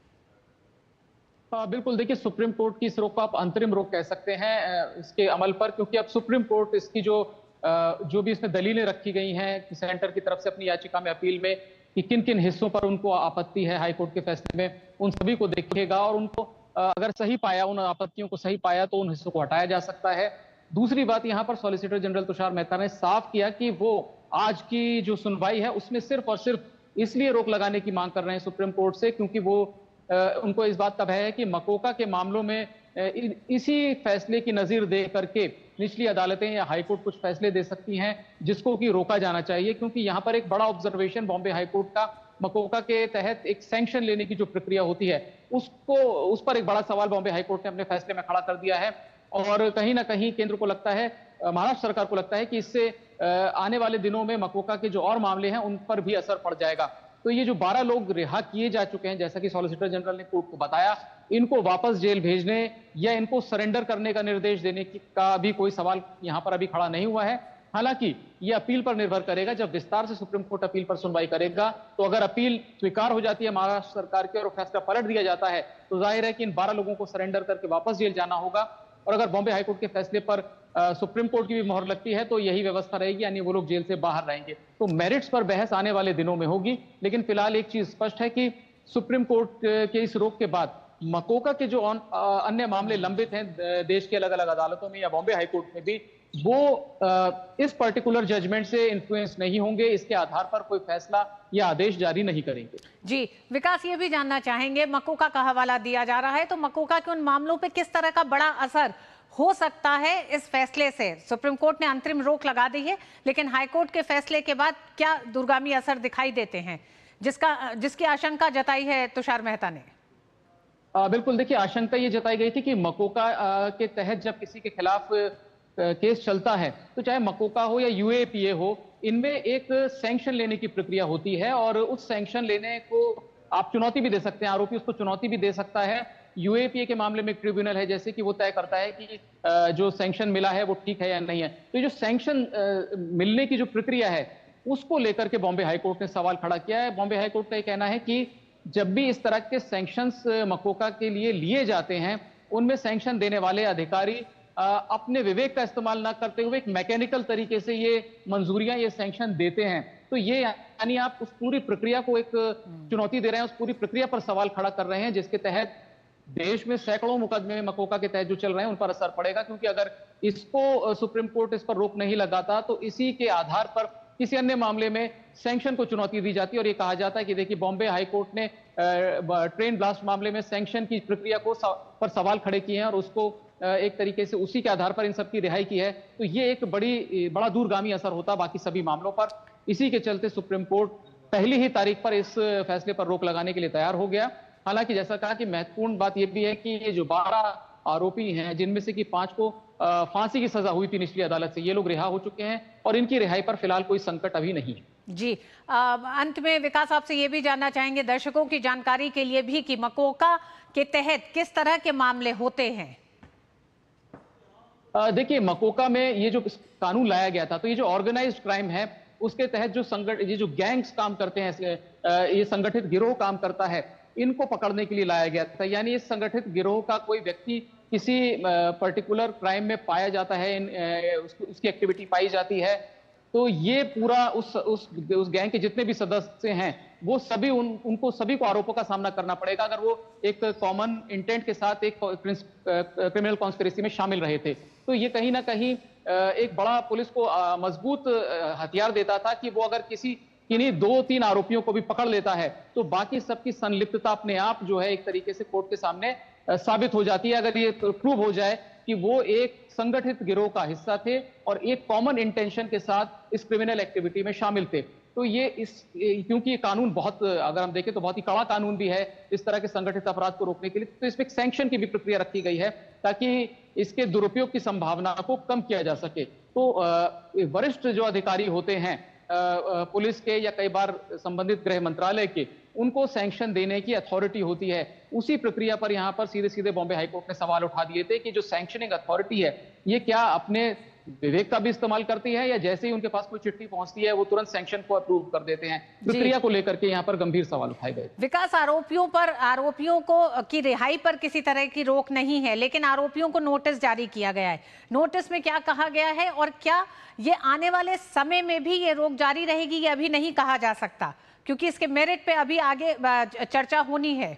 बिल्कुल, देखिए सुप्रीम कोर्ट की इस रोक को आप अंतरिम रोक कह सकते हैं इसके अमल पर, क्योंकि अब सुप्रीम कोर्ट इसकी जो भी इसमें दलीलें रखी गई हैं कि सेंटर की तरफ से अपनी याचिका में अपील में कि किन किन हिस्सों पर उनको आपत्ति है हाईकोर्ट के फैसले में, उन सभी को देखेगा और उनको अगर सही पाया, उन आपत्तियों को सही पाया तो उन हिस्सों को हटाया जा सकता है। दूसरी बात, यहाँ पर सॉलिसिटर जनरल तुषार मेहता ने साफ किया कि वो आज की जो सुनवाई है उसमें सिर्फ और सिर्फ इसलिए रोक लगाने की मांग कर रहे हैं सुप्रीम कोर्ट से क्योंकि वो उनको इस बात का भय है कि मकोका के मामलों में इसी फैसले की नजीर दे करके निचली अदालतें या हाईकोर्ट कुछ फैसले दे सकती हैं जिसको कि रोका जाना चाहिए, क्योंकि यहाँ पर एक बड़ा ऑब्जर्वेशन बॉम्बे हाईकोर्ट का मकोका के तहत एक सैंक्शन लेने की जो प्रक्रिया होती है उस पर एक बड़ा सवाल बॉम्बे हाईकोर्ट ने अपने फैसले में खड़ा कर दिया है। और कहीं ना कहीं केंद्र को लगता है, महाराष्ट्र सरकार को लगता है कि इससे आने वाले दिनों में मकोका के जो और मामले हैं उन पर भी असर पड़ जाएगा। तो ये जो 12 लोग रिहा किए जा चुके हैं, जैसा कि सॉलिसिटर जनरल ने कोर्ट को बताया, इनको वापस जेल भेजने या इनको सरेंडर करने का निर्देश देने का भी कोई सवाल यहां पर अभी खड़ा नहीं हुआ है। हालांकि ये अपील पर निर्भर करेगा, जब विस्तार से सुप्रीम कोर्ट अपील पर सुनवाई करेगा तो अगर अपील स्वीकार हो जाती है महाराष्ट्र सरकार की और फैसला पलट दिया जाता है तो जाहिर है कि इन 12 लोगों को सरेंडर करके वापस जेल जाना होगा। और अगर बॉम्बे हाईकोर्ट के फैसले पर सुप्रीम कोर्ट की भी मोहर लगती है तो यही व्यवस्था रहेगी, यानी वो लोग जेल से बाहर रहेंगे। तो मेरिट्स पर बहस आने वाले दिनों में होगी, लेकिन फिलहाल एक चीज स्पष्ट है कि सुप्रीम कोर्ट के इस रोक के बाद मकोका के जो अन्य मामले लंबित हैं देश की अलग अलग अदालतों में या बॉम्बे हाईकोर्ट में भी, वो इस पर्टिकुलर जजमेंट से इन्फ्लुएंस नहीं होंगे, इसके आधार पर कोई फैसला या आदेश जारी नहीं करेंगे। जी विकास, ये भी जानना चाहेंगे, मकोका का हवाला दिया जा रहा है तो मकोका के उन मामलों पे किस तरह का बड़ा असर हो सकता है इस फैसले से? सुप्रीम कोर्ट ने अंतरिम रोक लगा दी है, लेकिन हाईकोर्ट के फैसले के बाद क्या दूरगामी असर दिखाई देते हैं जिसकी आशंका जताई है तुषार मेहता ने? बिल्कुल, देखिए आशंका ये जताई गई थी कि मकोका के तहत जब किसी के खिलाफ केस चलता है तो चाहे मकोका हो या यूएपीए हो, इनमें एक सैंक्शन लेने की प्रक्रिया होती है और उस सैंक्शन लेने को आप चुनौती भी दे सकते हैं, आरोपी उसको चुनौती भी दे सकता है। यूएपीए के मामले में एक ट्रिब्यूनल है जैसे कि वो तय करता है कि जो सैंक्शन मिला है वो ठीक है या नहीं है। तो जो सैंक्शन मिलने की जो प्रक्रिया है उसको लेकर के बॉम्बे हाईकोर्ट ने सवाल खड़ा किया है। बॉम्बे हाईकोर्ट का ये कहना है कि जब भी इस तरह के सैंक्शंस मकोका के लिए लिए जाते हैं, उनमें सैंक्शन देने वाले अधिकारी अपने विवेक का इस्तेमाल ना करते हुए एक मैकेनिकल तरीके से ये मंजूरियां, ये सैंक्शन देते हैं। तो ये यानी आप उस पूरी प्रक्रिया को एक चुनौती दे रहे हैं, उस पूरी प्रक्रिया पर सवाल खड़ा कर रहे हैं, जिसके तहत देश में सैकड़ों मुकदमे मकोका के तहत जो चल रहे हैं उन पर असर पड़ेगा। क्योंकि अगर इसको सुप्रीम कोर्ट इस पर रोक नहीं लगाता तो इसी के आधार पर किसी अन्य मामले में सैंक्शन को चुनौती दी जाती है। और ये कहा जाता है कि देखिए बॉम्बे हाईकोर्ट ने ट्रेन ब्लास्ट मामले में सैंक्शन की प्रक्रिया को पर सवाल खड़े किए हैं और उसको एक तरीके से उसी के आधार पर इन सब की रिहाई की है। तो ये एक बड़ा दूरगामी असर होता बाकी सभी मामलों पर। इसी के चलते सुप्रीम कोर्ट पहली ही तारीख पर इस फैसले पर रोक लगाने के लिए तैयार हो गया। हालांकि जैसा कहा कि महत्वपूर्ण बात यह भी है कि ये जो 12 आरोपी हैं, जिनमें से कि 5 को फांसी की सजा हुई थी निचली अदालत से, ये लोग रिहा हो चुके हैं और इनकी रिहाई पर फिलहाल कोई संकट अभी नहीं है। जी, अंत में विकास आपसे ये भी जानना चाहेंगे दर्शकों की जानकारी के लिए भी कि मकोका के तहत किस तरह के मामले होते हैं। देखिए मकोका में ये जो कानून लाया गया था, तो ये जो ऑर्गेनाइज्ड क्राइम है उसके तहत ये जो गैंग्स काम करते हैं, ये संगठित गिरोह काम करता है, इनको पकड़ने के लिए लाया गया था। यानी इस संगठित गिरोह का कोई व्यक्ति किसी पर्टिकुलर क्राइम में पाया जाता है, उसकी एक्टिविटी पाई जाती है, तो ये पूरा उस गैंग के जितने भी सदस्य हैं वो सभी उनको सभी को आरोपों का सामना करना पड़ेगा अगर वो एक कॉमन इंटेंट के साथ एक क्रिमिनल कॉन्स्पिरेसी में शामिल रहे थे। तो ये कहीं ना कहीं एक बड़ा पुलिस को मजबूत हथियार देता था कि वो अगर किन्हीं 2-3 आरोपियों को भी पकड़ लेता है तो बाकी सबकी संलिप्तता अपने आप जो है एक तरीके से कोर्ट के सामने साबित हो जाती है। अगर ये प्रूव हो जाए कि वो एक संगठित गिरोह का हिस्सा थे और एक कॉमन इंटेंशन के साथ इस क्रिमिनल एक्टिविटी में शामिल थे। तो ये क्योंकि ये कानून बहुत, अगर हम देखें तो बहुत ही कड़ा कानून भी है इस तरह के संगठित अपराध को रोकने के लिए, तो इसमें एक सैंक्शन की भी प्रक्रिया रखी गई है ताकि इसके दुरुपयोग की संभावना को कम किया जा सके। तो वरिष्ठ जो अधिकारी होते हैं पुलिस के या कई बार संबंधित गृह मंत्रालय के, उनको सैंक्शन देने की अथॉरिटी होती है। उसी प्रक्रिया पर यहां पर सीधे सीधे बॉम्बे हाईकोर्ट ने सवाल उठा दिए थे कि जो सैंक्शनिंग अथॉरिटी है ये क्या अपने विवेक का भी इस्तेमाल करती है या जैसे ही उनके पास कोई चिट्ठी पहुंचती है वो तुरंत सैंक्शन को अप्रूव कर देते हैं। प्रक्रिया को लेकर के यहाँ पर गंभीर सवाल उठाए गए। विकास, आरोपियों को की रिहाई पर किसी तरह की रोक नहीं है, लेकिन आरोपियों को नोटिस जारी किया गया है। नोटिस में क्या कहा गया है और क्या ये आने वाले समय में भी ये रोक जारी रहेगी, ये अभी नहीं कहा जा सकता क्योंकि इसके मेरिट पे अभी आगे चर्चा होनी है।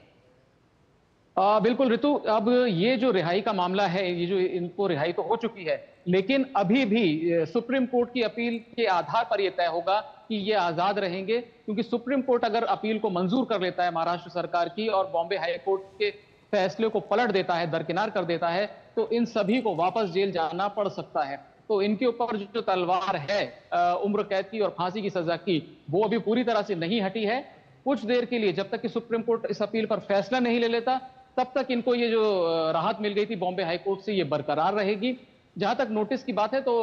बिल्कुल ऋतु, अब ये जो रिहाई का मामला है, ये जो इनको रिहाई तो हो चुकी है, लेकिन अभी भी सुप्रीम कोर्ट की अपील के आधार पर यह तय होगा कि ये आजाद रहेंगे। क्योंकि सुप्रीम कोर्ट अगर अपील को मंजूर कर लेता है महाराष्ट्र सरकार की और बॉम्बे हाई कोर्ट के फैसले को पलट देता है, दरकिनार कर देता है, तो इन सभी को वापस जेल जाना पड़ सकता है। तो इनके ऊपर जो तलवार है उम्र कैद की और फांसी की सजा की, वो अभी पूरी तरह से नहीं हटी है। कुछ देर के लिए, जब तक कि सुप्रीम कोर्ट इस अपील पर फैसला नहीं ले लेता, तब तक इनको ये जो राहत मिल गई थी बॉम्बे हाई कोर्ट से, ये बरकरार रहेगी। जहां तक नोटिस की बात है तो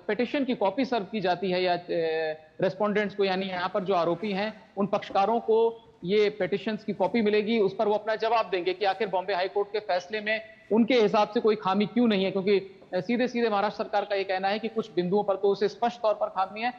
पिटीशन की कॉपी सर्व की जाती है या रेस्पोंडेंट्स को, यानी यहाँ पर जो आरोपी हैं उन पक्षकारों को ये पिटीशंस की कॉपी मिलेगी। उस पर वो अपना जवाब देंगे कि आखिर बॉम्बे हाई कोर्ट के फैसले में उनके हिसाब से कोई खामी क्यों नहीं है। क्योंकि सीधे सीधे महाराष्ट्र सरकार का ये कहना है कि कुछ बिंदुओं पर तो उसे स्पष्ट तौर पर खामी है।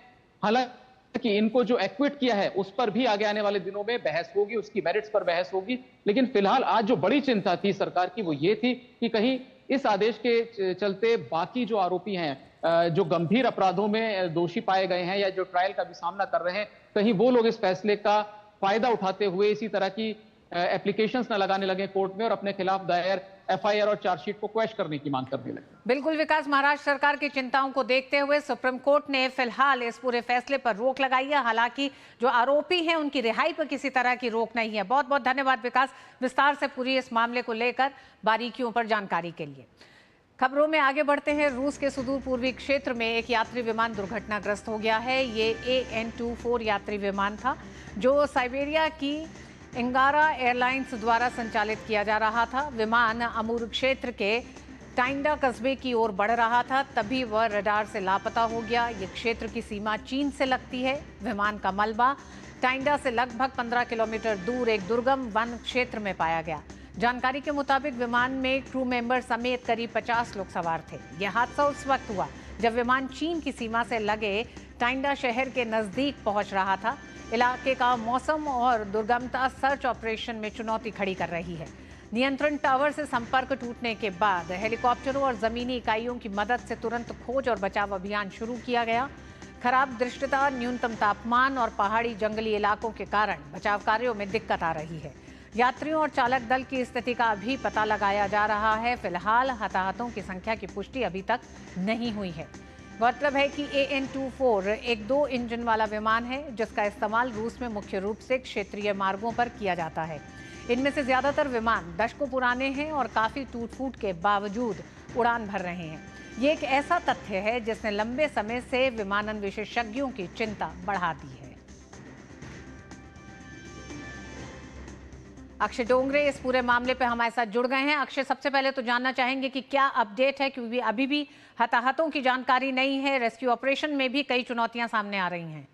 हालांकि इनको जो एक्विट किया है उस पर भी आगे आने वाले दिनों में बहस होगी, उसकी मेरिट्स पर बहस होगी। लेकिन फिलहाल आज जो बड़ी चिंता थी सरकार की वो ये थी कि कहीं इस आदेश के चलते बाकी जो आरोपी हैं जो गंभीर अपराधों में दोषी पाए गए हैं या जो ट्रायल का भी सामना कर रहे हैं, कहीं वो लोग इस फैसले का फायदा उठाते हुए इसी तरह की एप्लीकेशंस न लगाने लगे कोर्ट में और अपने खिलाफ दायर एफआईआर और चार्जशीट को क्वैश करने की मांग करने लगे। बिल्कुल विकास, महाराष्ट्र सरकार की चिंताओं को देखते हुए सुप्रीम कोर्ट ने फिलहाल इस पूरे फैसले पर रोक लगाई है। हालांकि जो आरोपी हैं उनकी रिहाई पर किसी तरह की रोक नहीं है। बहुत बहुत धन्यवाद विकास, विस्तार से पूरी इस मामले को लेकर बारीकियों पर जानकारी के लिए। खबरों में आगे बढ़ते हैं। रूस के सुदूर पूर्वी क्षेत्र में एक यात्री विमान दुर्घटनाग्रस्त हो गया है। ये AN-24 यात्री विमान था जो साइबेरिया की इंगारा एयरलाइंस द्वारा संचालित किया जा रहा था। विमान अमूर क्षेत्र के टाइंडा कस्बे की ओर बढ़ रहा था, तभी वह रडार से लापता हो गया। ये क्षेत्र की सीमा चीन से लगती है। विमान का मलबा टाइंडा से लगभग 15 किलोमीटर दूर एक दुर्गम वन क्षेत्र में पाया गया। जानकारी के मुताबिक विमान में क्रू मेंबर समेत करीब 50 लोग सवार थे। यह हादसा उस वक्त हुआ जब विमान चीन की सीमा से लगे टाइंडा शहर के नजदीक पहुंच रहा था। इलाके का मौसम और दुर्गमता सर्च ऑपरेशन में चुनौती खड़ी कर रही है। नियंत्रण टावर से संपर्क टूटने के बाद हेलीकॉप्टरों और जमीनी इकाइयों की मदद से तुरंत खोज और बचाव अभियान शुरू किया गया। खराब दृश्यता, न्यूनतम तापमान और पहाड़ी जंगली इलाकों के कारण बचाव कार्यों में दिक्कत आ रही है। यात्रियों और चालक दल की स्थिति का अभी पता लगाया जा रहा है। फिलहाल हताहतों की संख्या की पुष्टि अभी तक नहीं हुई है। गौरतलब है कि AN-24 एक 2 इंजन वाला विमान है जिसका इस्तेमाल रूस में मुख्य रूप से क्षेत्रीय मार्गों पर किया जाता है। इनमें से ज्यादातर विमान दशकों पुराने हैं और काफी टूट फूट के बावजूद उड़ान भर रहे हैं। ये एक ऐसा तथ्य है जिसने लंबे समय से विमानन विशेषज्ञों की चिंता बढ़ा दी है। अक्षय डोंगरे इस पूरे मामले पे हमारे साथ जुड़ गए हैं। अक्षय, सबसे पहले तो जानना चाहेंगे कि क्या अपडेट है, क्योंकि अभी भी हताहतों की जानकारी नहीं है। रेस्क्यू ऑपरेशन में भी कई चुनौतियां सामने आ रही हैं।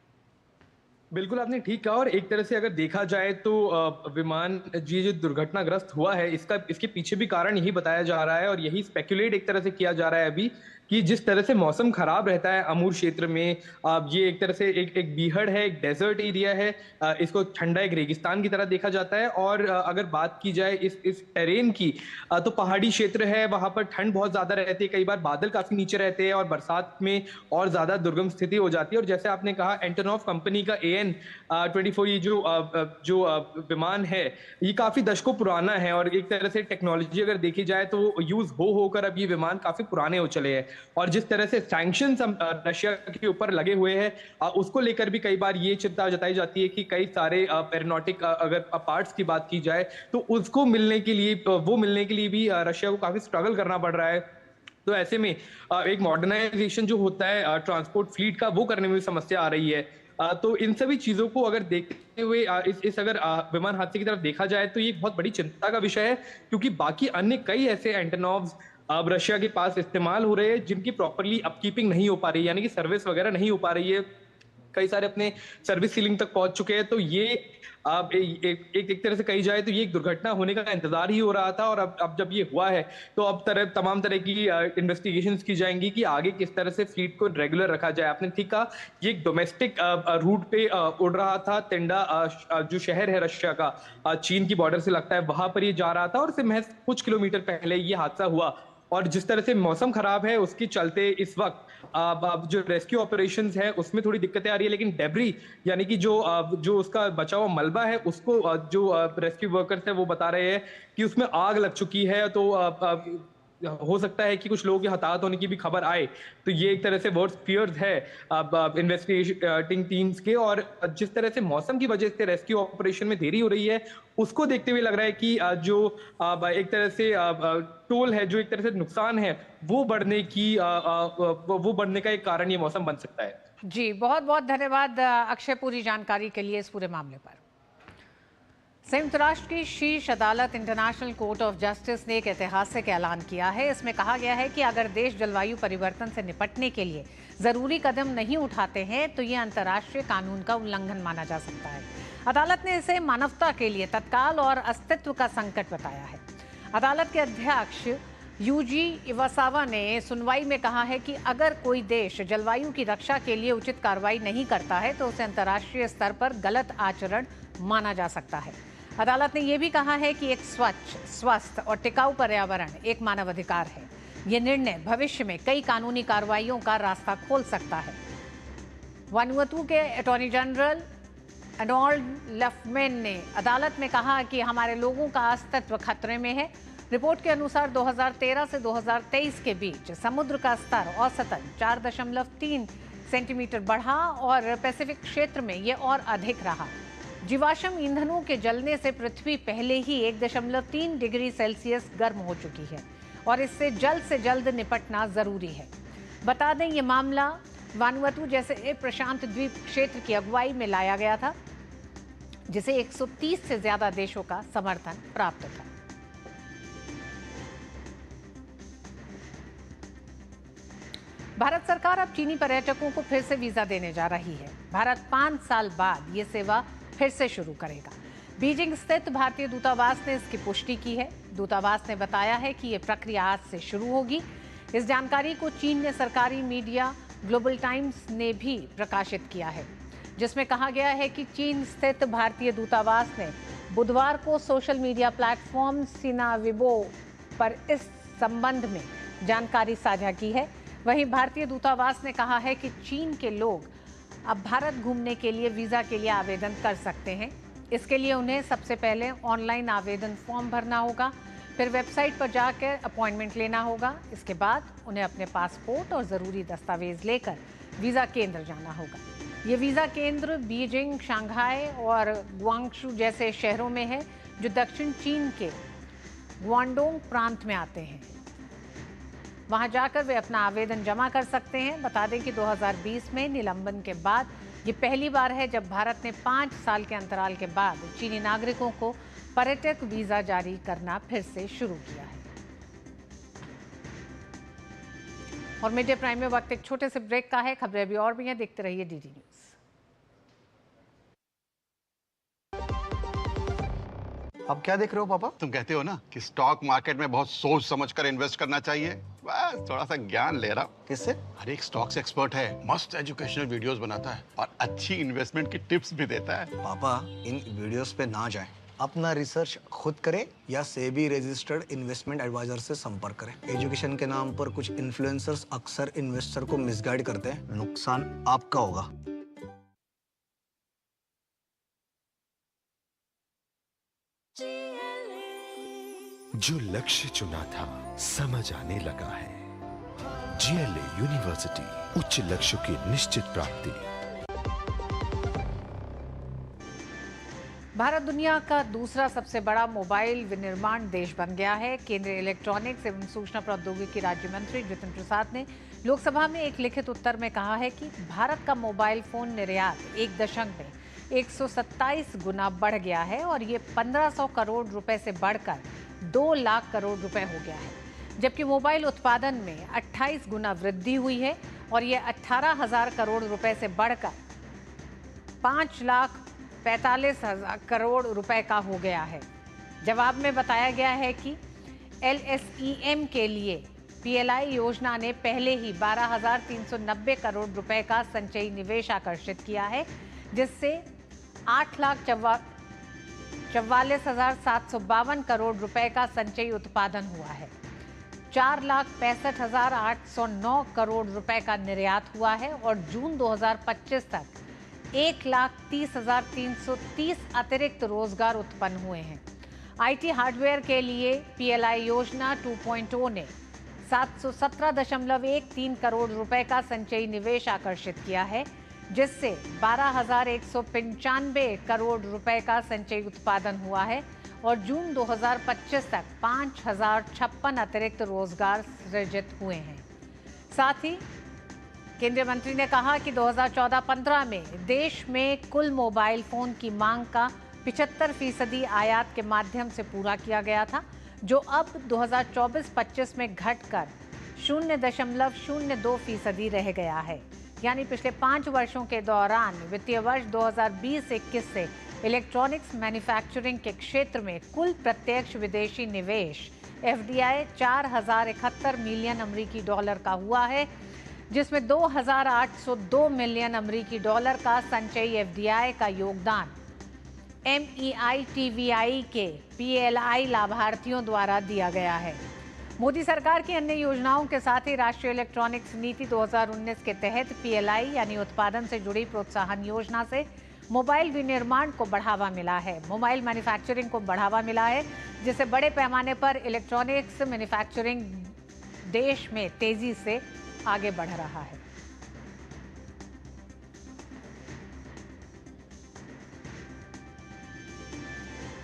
बिल्कुल आपने ठीक कहा, और एक तरह से अगर देखा जाए तो विमान जो दुर्घटनाग्रस्त हुआ है इसके पीछे भी कारण यही बताया जा रहा है और यही स्पेकुलेट एक तरह से किया जा रहा है अभी कि जिस तरह से मौसम खराब रहता है अमूर क्षेत्र में, ये एक तरह से एक बीहड़ है, एक डेजर्ट एरिया है, इसको ठंडा एक रेगिस्तान की तरह देखा जाता है। और अगर बात की जाए इस टेरेन की, तो पहाड़ी क्षेत्र है, वहां पर ठंड बहुत ज्यादा रहती है, कई बार बादल काफी नीचे रहते हैं और बरसात में और ज्यादा दुर्गम स्थिति हो जाती है। और जैसे आपने कहा, एंटोनॉव कंपनी का AN-24 ये जो विमान है, ये काफी दशकों पुराना है और एक तरह से टेक्नोलॉजी अगर देखी जाए तो यूज होकर अब ये विमान काफी पुराने हो चले हैं। और जिस तरह से सैंक्शंस रशिया के ऊपर लगे हुए हैं, उसको लेकर भी कई बार ये चिंता जताई जाती है कि कई सारे एरोनॉटिक अगर पार्ट्स की बात की जाए तो उसको मिलने के लिए भी रशिया को काफी स्ट्रगल करना पड़ रहा है। तो ऐसे में एक मॉडर्नाइजेशन जो होता है ट्रांसपोर्ट फ्लीट का, वो करने में भी समस्या आ रही है। तो इन सभी चीजों को अगर देखते हुए अगर विमान हादसे की तरफ देखा जाए तो ये एक बहुत बड़ी चिंता का विषय है, क्योंकि बाकी अन्य कई ऐसे एंटेनॉव्स अब रशिया के पास इस्तेमाल हो रहे हैं जिनकी प्रॉपरली अपकीपिंग नहीं हो पा रही है, यानी कि सर्विस वगैरह नहीं हो पा रही है। कई सारे अपने सर्विस सीलिंग तक पहुंच चुके हैं। तो ये एक तरह से कही जाए तो ये एक दुर्घटना होने का इंतजार ही हो रहा था, और अब जब ये हुआ है तो अब तमाम तरह की इन्वेस्टिगेशंस की जाएंगी कि आगे किस तरह से फ्लीट को रेगुलर रखा जाए। आपने ठीक कहा, ये एक डोमेस्टिक रूट पे उड़ रहा था। टेंडा जो शहर है रशिया का, चीन की बॉर्डर से लगता है, वहां पर ये जा रहा था और इससे महज कुछ किलोमीटर पहले ये हादसा हुआ। और जिस तरह से मौसम खराब है उसके चलते इस वक्त जो रेस्क्यू ऑपरेशंस है उसमें थोड़ी दिक्कतें आ रही है, लेकिन डेब्री यानी कि जो उसका बचा हुआ मलबा है उसको जो रेस्क्यू वर्कर्स है वो बता रहे हैं कि उसमें आग लग चुकी है। तो हो सकता है कि कुछ लोगों के हताहत होने की भी खबर आए। तो ये एक तरह से वर्स्ट फियर्स है इन्वेस्टिगेटिंग टीम्स के। और जिस तरह से मौसम की वजह से रेस्क्यू ऑपरेशन में देरी हो रही है, उसको देखते हुए लग रहा है कि जो एक तरह से टोल है, जो एक तरह से नुकसान है, वो बढ़ने का एक कारण ये मौसम बन सकता है। जी, बहुत बहुत धन्यवाद अक्षय, पूरी जानकारी के लिए इस पूरे मामले पर। संयुक्त राष्ट्र की शीर्ष अदालत इंटरनेशनल कोर्ट ऑफ जस्टिस ने एक ऐतिहासिक ऐलान किया है। इसमें कहा गया है कि अगर देश जलवायु परिवर्तन से निपटने के लिए जरूरी कदम नहीं उठाते हैं तो ये अंतर्राष्ट्रीय कानून का उल्लंघन माना जा सकता है। अदालत ने इसे मानवता के लिए तत्काल और अस्तित्व का संकट बताया है। अदालत के अध्यक्ष यूजी इवासावा ने सुनवाई में कहा है कि अगर कोई देश जलवायु की रक्षा के लिए उचित कार्रवाई नहीं करता है तो उसे अंतर्राष्ट्रीय स्तर पर गलत आचरण माना जा सकता है। अदालत ने यह भी कहा है कि एक स्वच्छ, स्वस्थ और टिकाऊ पर्यावरण एक मानव अधिकार है। यह निर्णय भविष्य में कई कानूनी कार्रवाइयों का रास्ता खोल सकता है। वानुअतु के अटॉर्नी जनरल अर्नोल्ड लफ्मेन ने अदालत में कहा कि हमारे लोगों का अस्तित्व खतरे में है। रिपोर्ट के अनुसार 2013 से 2023 के बीच समुद्र का स्तर औसतन 4.3 सेंटीमीटर बढ़ा और पैसिफिक क्षेत्र में यह और अधिक रहा। जीवाश्म ईंधनों के जलने से पृथ्वी पहले ही 1.3 डिग्री सेल्सियस गर्म हो चुकी है और इससे जल्द निपटना जरूरी है। बता दें, ये मामला वानुअतु जैसे एक प्रशांत द्वीप क्षेत्र की अगुवाई में लाया गया था, जिसे 130 से ज्यादा देशों का समर्थन प्राप्त था। भारत सरकार अब चीनी पर्यटकों को फिर से वीजा देने जा रही है। भारत 5 साल बाद ये सेवा फिर से शुरू करेगा। बीजिंग स्थित भारतीय दूतावास ने इसकी पुष्टि की है। दूतावास ने बताया है कि ये प्रक्रिया आज से शुरू होगी। इस जानकारी को चीन ने सरकारी मीडिया ग्लोबल टाइम्स ने भी प्रकाशित किया है, जिसमें कहा गया है कि चीन स्थित भारतीय दूतावास ने बुधवार को सोशल मीडिया प्लेटफॉर्म सीना विबो पर इस संबंध में जानकारी साझा की है। वहीं भारतीय दूतावास ने कहा है कि चीन के लोग अब भारत घूमने के लिए वीजा के लिए आवेदन कर सकते हैं। इसके लिए उन्हें सबसे पहले ऑनलाइन आवेदन फॉर्म भरना होगा, फिर वेबसाइट पर जाकर अपॉइंटमेंट लेना होगा। इसके बाद उन्हें अपने पासपोर्ट और ज़रूरी दस्तावेज लेकर वीज़ा केंद्र जाना होगा। ये वीज़ा केंद्र बीजिंग, शंघाई और ग्वांगशू जैसे शहरों में है, जो दक्षिण चीन के ग्वांडोंग प्रांत में आते हैं। वहां जाकर वे अपना आवेदन जमा कर सकते हैं। बता दें कि 2020 में निलंबन के बाद ये पहली बार है जब भारत ने 5 साल के अंतराल के बाद चीनी नागरिकों को पर्यटक वीजा जारी करना फिर से शुरू किया है। और मिड डे प्राइम में वक्त एक छोटे से ब्रेक का है। खबरें अभी और भी हैं, देखते रहिए डीडी न्यूज। अब क्या देख रहे हो पापा? तुम कहते हो ना कि स्टॉक मार्केट में बहुत सोच समझकर इन्वेस्ट करना चाहिए, बस थोड़ा सा ज्ञान ले रहा हूँ। किससे? हर एक स्टॉक्स एक्सपर्ट है, मस्त एजुकेशनल वीडियोस बनाता है और अच्छी इन्वेस्टमेंट की टिप्स भी देता है। पापा इन वीडियोस पे ना जाएं, अपना रिसर्च खुद करें या सेबी रजिस्टर्ड इन्वेस्टमेंट एडवाइजर से संपर्क करें। एजुकेशन के नाम पर कुछ इन्फ्लुएंसर्स अक्सर इन्वेस्टर को मिसगाइड करते हैं, नुकसान आपका होगा। जो लक्ष्य चुना था समझ आने लगा है। जीएलए यूनिवर्सिटी, उच्च लक्ष्य की निश्चित प्राप्ति। भारत दुनिया का दूसरा सबसे बड़ा मोबाइल विनिर्माण देश बन गया है। केंद्रीय इलेक्ट्रॉनिक्स एवं सूचना प्रौद्योगिकी राज्य मंत्री जितेंद्र प्रसाद ने लोकसभा में एक लिखित उत्तर में कहा है कि भारत का मोबाइल फोन निर्यात 1.127 गुना बढ़ गया है और ये 1500 करोड़ रुपए से बढ़कर 2 लाख करोड़ रुपए हो गया है, जबकि मोबाइल उत्पादन में 28 गुना वृद्धि हुई है और ये 18,000 करोड़ रुपए से बढ़कर 5,45,000 करोड़ रुपए का हो गया है। जवाब में बताया गया है कि LSEM के लिए PLI योजना ने पहले ही 12,390 करोड़ रुपए का संचयी निवेश आकर्षित किया है, जिससे 8,44,752 करोड़ रुपए का संचयी उत्पादन हुआ है। 4,65,809 करोड़ रुपए का निर्यात हुआ है और जून 2025 तक 1,30,330 अतिरिक्त रोजगार उत्पन्न हुए हैं। IT हार्डवेयर के लिए PLI योजना 2.0 ने 717.13 करोड़ रुपए का संचयी निवेश आकर्षित किया है, जिससे 12,195 करोड़ रुपए का संचयी उत्पादन हुआ है और जून 2025 तक 5,056 अतिरिक्त रोजगार सृजित हुए हैं। साथ ही केंद्रीय मंत्री ने कहा कि 2014-15 में देश में कुल मोबाइल फोन की मांग का 75% आयात के माध्यम से पूरा किया गया था, जो अब 2024-25 में घटकर 0.02% रह गया है। यानी पिछले 5 वर्षों के दौरान वित्तीय वर्ष 2020-21 से इलेक्ट्रॉनिक्स मैन्युफैक्चरिंग के क्षेत्र में कुल प्रत्यक्ष विदेशी निवेश FDI 4,071 मिलियन अमेरिकी डॉलर का हुआ है, जिसमें 2,802 मिलियन अमेरिकी डॉलर का संचयी FDI का योगदान MEITVI के PLI लाभार्थियों द्वारा दिया गया है। मोदी सरकार की अन्य योजनाओं के साथ ही राष्ट्रीय इलेक्ट्रॉनिक्स नीति 2019 के तहत PLI यानी उत्पादन से जुड़ी प्रोत्साहन योजना से मोबाइल विनिर्माण को बढ़ावा मिला है। मोबाइल मैन्युफैक्चरिंग को बढ़ावा मिला है, जिससे बड़े पैमाने पर इलेक्ट्रॉनिक्स मैन्युफैक्चरिंग देश में तेजी से आगे बढ़ रहा है।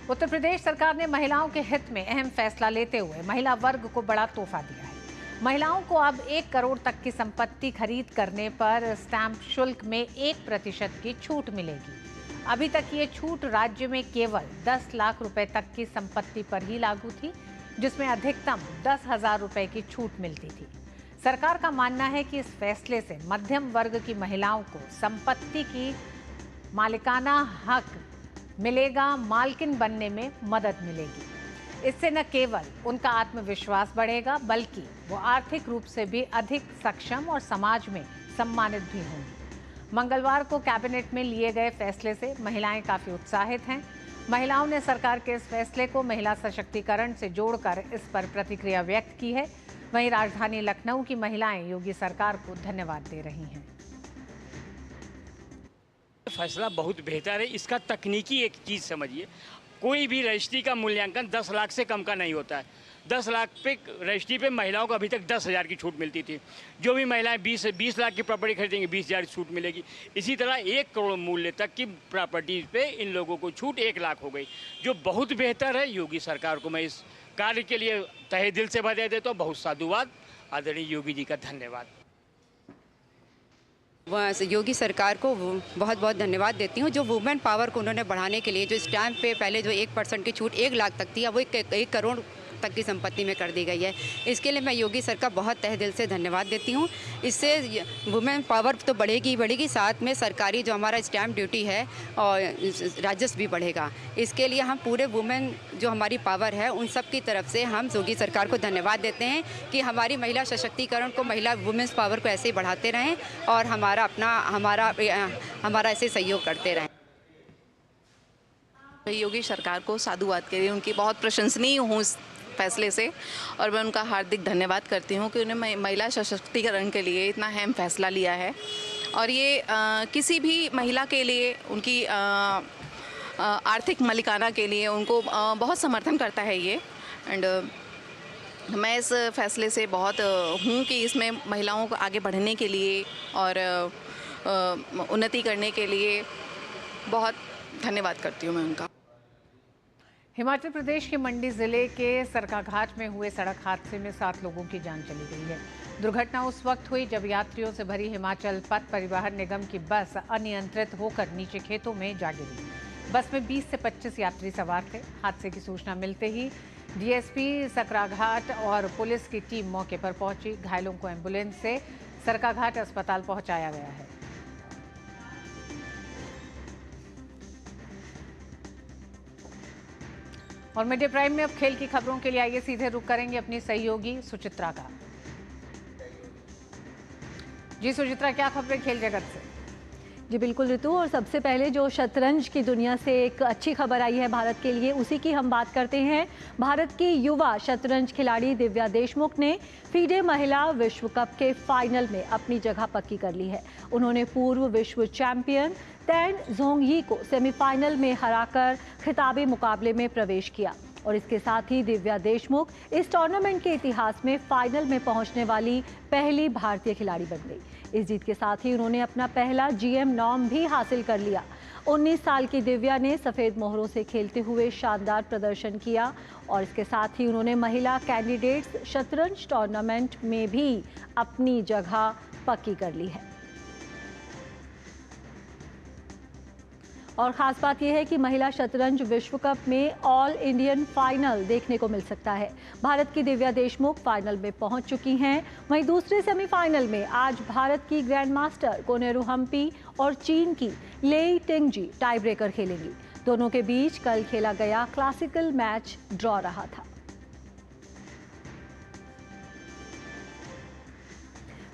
उत्तर प्रदेश सरकार ने महिलाओं के हित में अहम फैसला लेते हुए महिला वर्ग को बड़ा तोहफा दिया है। महिलाओं को अब 1 करोड़ तक की संपत्ति खरीद करने पर स्टैंप शुल्क में 1% की छूट मिलेगी। अभी तक ये छूट राज्य में केवल 10 लाख रुपए तक की संपत्ति पर ही लागू थी, जिसमें अधिकतम 10,000 रुपए की छूट मिलती थी। सरकार का मानना है कि इस फैसले से मध्यम वर्ग की महिलाओं को संपत्ति की मालिकाना हक मिलेगा, मालकिन बनने में मदद मिलेगी। इससे न केवल उनका आत्मविश्वास बढ़ेगा बल्कि वो आर्थिक रूप से भी अधिक सक्षम और समाज में सम्मानित भी होंगी। मंगलवार को कैबिनेट में लिए गए फैसले से महिलाएं काफी उत्साहित हैं। महिलाओं ने सरकार के इस फैसले को महिला सशक्तिकरण से जोड़कर इस पर प्रतिक्रिया व्यक्त की है। वहीं राजधानी लखनऊ की महिलाएं योगी सरकार को धन्यवाद दे रही हैं। फैसला बहुत बेहतर है। इसका तकनीकी एक चीज़ समझिए, कोई भी रजिस्ट्री का मूल्यांकन 10 लाख से कम का नहीं होता है। 10 लाख पे रजिस्ट्री पे महिलाओं को अभी तक 10,000 की छूट मिलती थी। जो भी महिलाएं 20 लाख की प्रॉपर्टी खरीदेंगी 20,000 की छूट मिलेगी। इसी तरह 1 करोड़ मूल्य तक की प्रॉपर्टी पे इन लोगों को छूट 1 लाख हो गई, जो बहुत बेहतर है। योगी सरकार को मैं इस कार्य के लिए तहे दिल से बधाई देता हूँ। बहुत साधुवाद, आदरणीय योगी जी का धन्यवाद। योगी सरकार को बहुत बहुत धन्यवाद देती हूँ, जो वुमेन पावर को उन्होंने बढ़ाने के लिए जो स्टैंप पे पहले जो 1% की छूट 1 लाख तक थी, अब वो 1 करोड़ तक की संपत्ति में कर दी गई है। इसके लिए मैं योगी सर का बहुत तहे दिल से धन्यवाद देती हूँ। इससे वुमेन पावर तो बढ़ेगी ही बढ़ेगी, साथ में सरकारी जो हमारा स्टैंप ड्यूटी है और राजस्व भी बढ़ेगा। इसके लिए हम पूरे वुमेन जो हमारी पावर है उन सब की तरफ से हम योगी सरकार को धन्यवाद देते हैं कि हमारी महिला सशक्तिकरण को, महिला वुमेन्स पावर को ऐसे ही बढ़ाते रहें और हमारा ऐसे सहयोग करते रहें। योगी सरकार को साधुवाद के लिए उनकी बहुत प्रशंसनीय हूँ इस फैसले से, और मैं उनका हार्दिक धन्यवाद करती हूँ कि उन्हें महिला सशक्तिकरण के लिए इतना अहम फैसला लिया है। और ये किसी भी महिला के लिए, उनकी आर्थिक मालिकाना के लिए उनको बहुत समर्थन करता है ये। एंड मैं इस फैसले से बहुत हूँ कि इसमें महिलाओं को आगे बढ़ने के लिए और उन्नति करने के लिए बहुत धन्यवाद करती हूँ मैं उनका। हिमाचल प्रदेश के मंडी जिले के सरकाघाट में हुए सड़क हादसे में 7 लोगों की जान चली गई है। दुर्घटना उस वक्त हुई जब यात्रियों से भरी हिमाचल पथ परिवहन निगम की बस अनियंत्रित होकर नीचे खेतों में जा गिरी। बस में 20 से 25 यात्री सवार थे। हादसे की सूचना मिलते ही डीएसपी सरकाघाट और पुलिस की टीम मौके पर पहुंची। घायलों को एम्बुलेंस से सरकाघाट अस्पताल पहुंचाया गया है। और मिड डे प्राइम में अब खेल की खबरों के लिए आइए सीधे रुख करेंगे अपनी सहयोगी सुचित्रा का। जी सुचित्रा, क्या खबरें खेल जगत से? जी बिल्कुल ऋतु, और सबसे पहले जो शतरंज की दुनिया से एक अच्छी खबर आई है भारत के लिए, उसी की हम बात करते हैं। भारत की युवा शतरंज खिलाड़ी दिव्या देशमुख ने फीडे महिला विश्व कप के फाइनल में अपनी जगह पक्की कर ली है। उन्होंने पूर्व विश्व चैंपियन तैन जोंगयी को सेमीफाइनल में हराकर खिताबी मुकाबले में प्रवेश किया और इसके साथ ही दिव्या देशमुख इस टूर्नामेंट के इतिहास में फाइनल में पहुंचने वाली पहली भारतीय खिलाड़ी बन गई। इस जीत के साथ ही उन्होंने अपना पहला जीएम नॉर्म भी हासिल कर लिया। 19 साल की दिव्या ने सफ़ेद मोहरों से खेलते हुए शानदार प्रदर्शन किया और इसके साथ ही उन्होंने महिला कैंडिडेट्स शतरंज टूर्नामेंट में भी अपनी जगह पक्की कर ली है। और ख़ास बात यह है कि महिला शतरंज विश्व कप में ऑल इंडियन फाइनल देखने को मिल सकता है। भारत की दिव्या देशमुख फाइनल में पहुंच चुकी हैं। वहीं दूसरे सेमीफाइनल में आज भारत की ग्रैंड मास्टर कोनेरू हम्पी और चीन की लेई टिंगजी टाई ब्रेकर खेलेंगी। दोनों के बीच कल खेला गया क्लासिकल मैच ड्रॉ रहा था।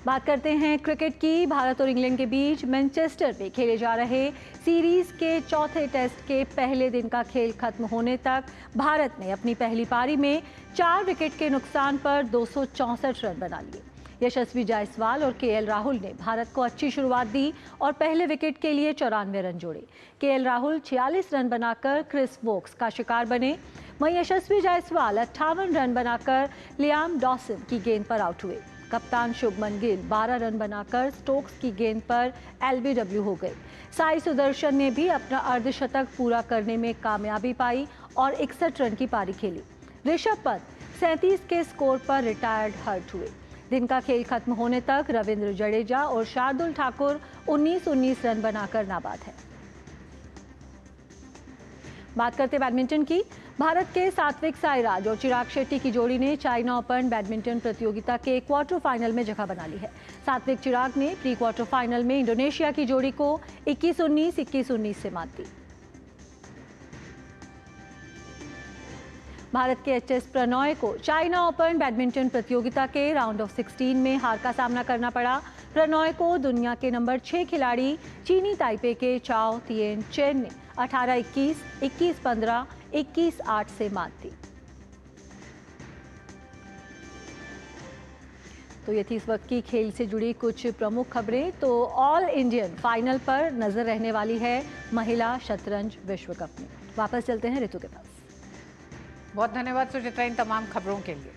बात करते हैं क्रिकेट की। भारत और इंग्लैंड के बीच मैनचेस्टर में खेले जा रहे सीरीज के चौथे टेस्ट के पहले दिन का खेल खत्म होने तक भारत ने अपनी पहली पारी में 4 विकेट के नुकसान पर 264 रन बना लिए। यशस्वी जायसवाल और केएल राहुल ने भारत को अच्छी शुरुआत दी और पहले विकेट के लिए 94 रन जोड़े। केएल राहुल 46 रन बनाकर क्रिस वोक्स का शिकार बने। वहीं यशस्वी जायसवाल 58 रन बनाकर लियाम डॉसन की गेंद पर आउट हुए। कप्तान शुभमन गिल 12 रन बनाकर स्टोक्स की गेंद पर एलबीडब्ल्यू हो गए। साई सुदर्शन ने भी अपना अर्धशतक पूरा करने में कामयाबी पाई और 61 रन की पारी खेली। ऋषभ पंत 37 के स्कोर पर रिटायर्ड हर्ट हुए। दिन का खेल खत्म होने तक रविंद्र जडेजा और शार्दुल ठाकुर 19-19 रन बनाकर नाबाद है। बात करते बैडमिंटन की। भारत के सात्विक साईराज और चिराग शेट्टी की जोड़ी ने चाइना ओपन बैडमिंटन प्रतियोगिता के क्वार्टर फाइनल में जगह बना ली है। सात्विक चिराग ने प्री क्वार्टर फाइनल में इंडोनेशिया की जोड़ी को 21-19, 21-19 से मात दी। भारत के एचएस प्रणॉय को चाइना ओपन बैडमिंटन प्रतियोगिता के राउंड ऑफ 16 में हार का सामना करना पड़ा। प्रणॉय को दुनिया के नंबर 6 खिलाड़ी चीनी ताइपे के चाओ तिएन चेन ने 18-21, 21-15, 21-8 से मात दी। तो ये थी इस वक्त की खेल से जुड़ी कुछ प्रमुख खबरें। तो ऑल इंडियन फाइनल पर नजर रहने वाली है महिला शतरंज विश्व कप में। वापस चलते हैं ऋतु के पास। बहुत धन्यवाद सुचित्रा इन तमाम खबरों के लिए।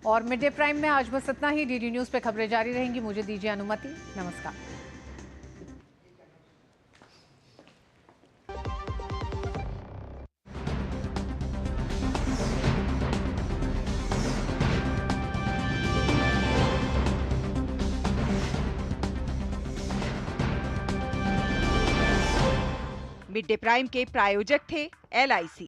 और मिड डे प्राइम में आज बस इतना ही। डीडी न्यूज पे खबरें जारी रहेंगी। मुझे दीजिए अनुमति। नमस्कार। मिड डे प्राइम के प्रायोजक थे LIC।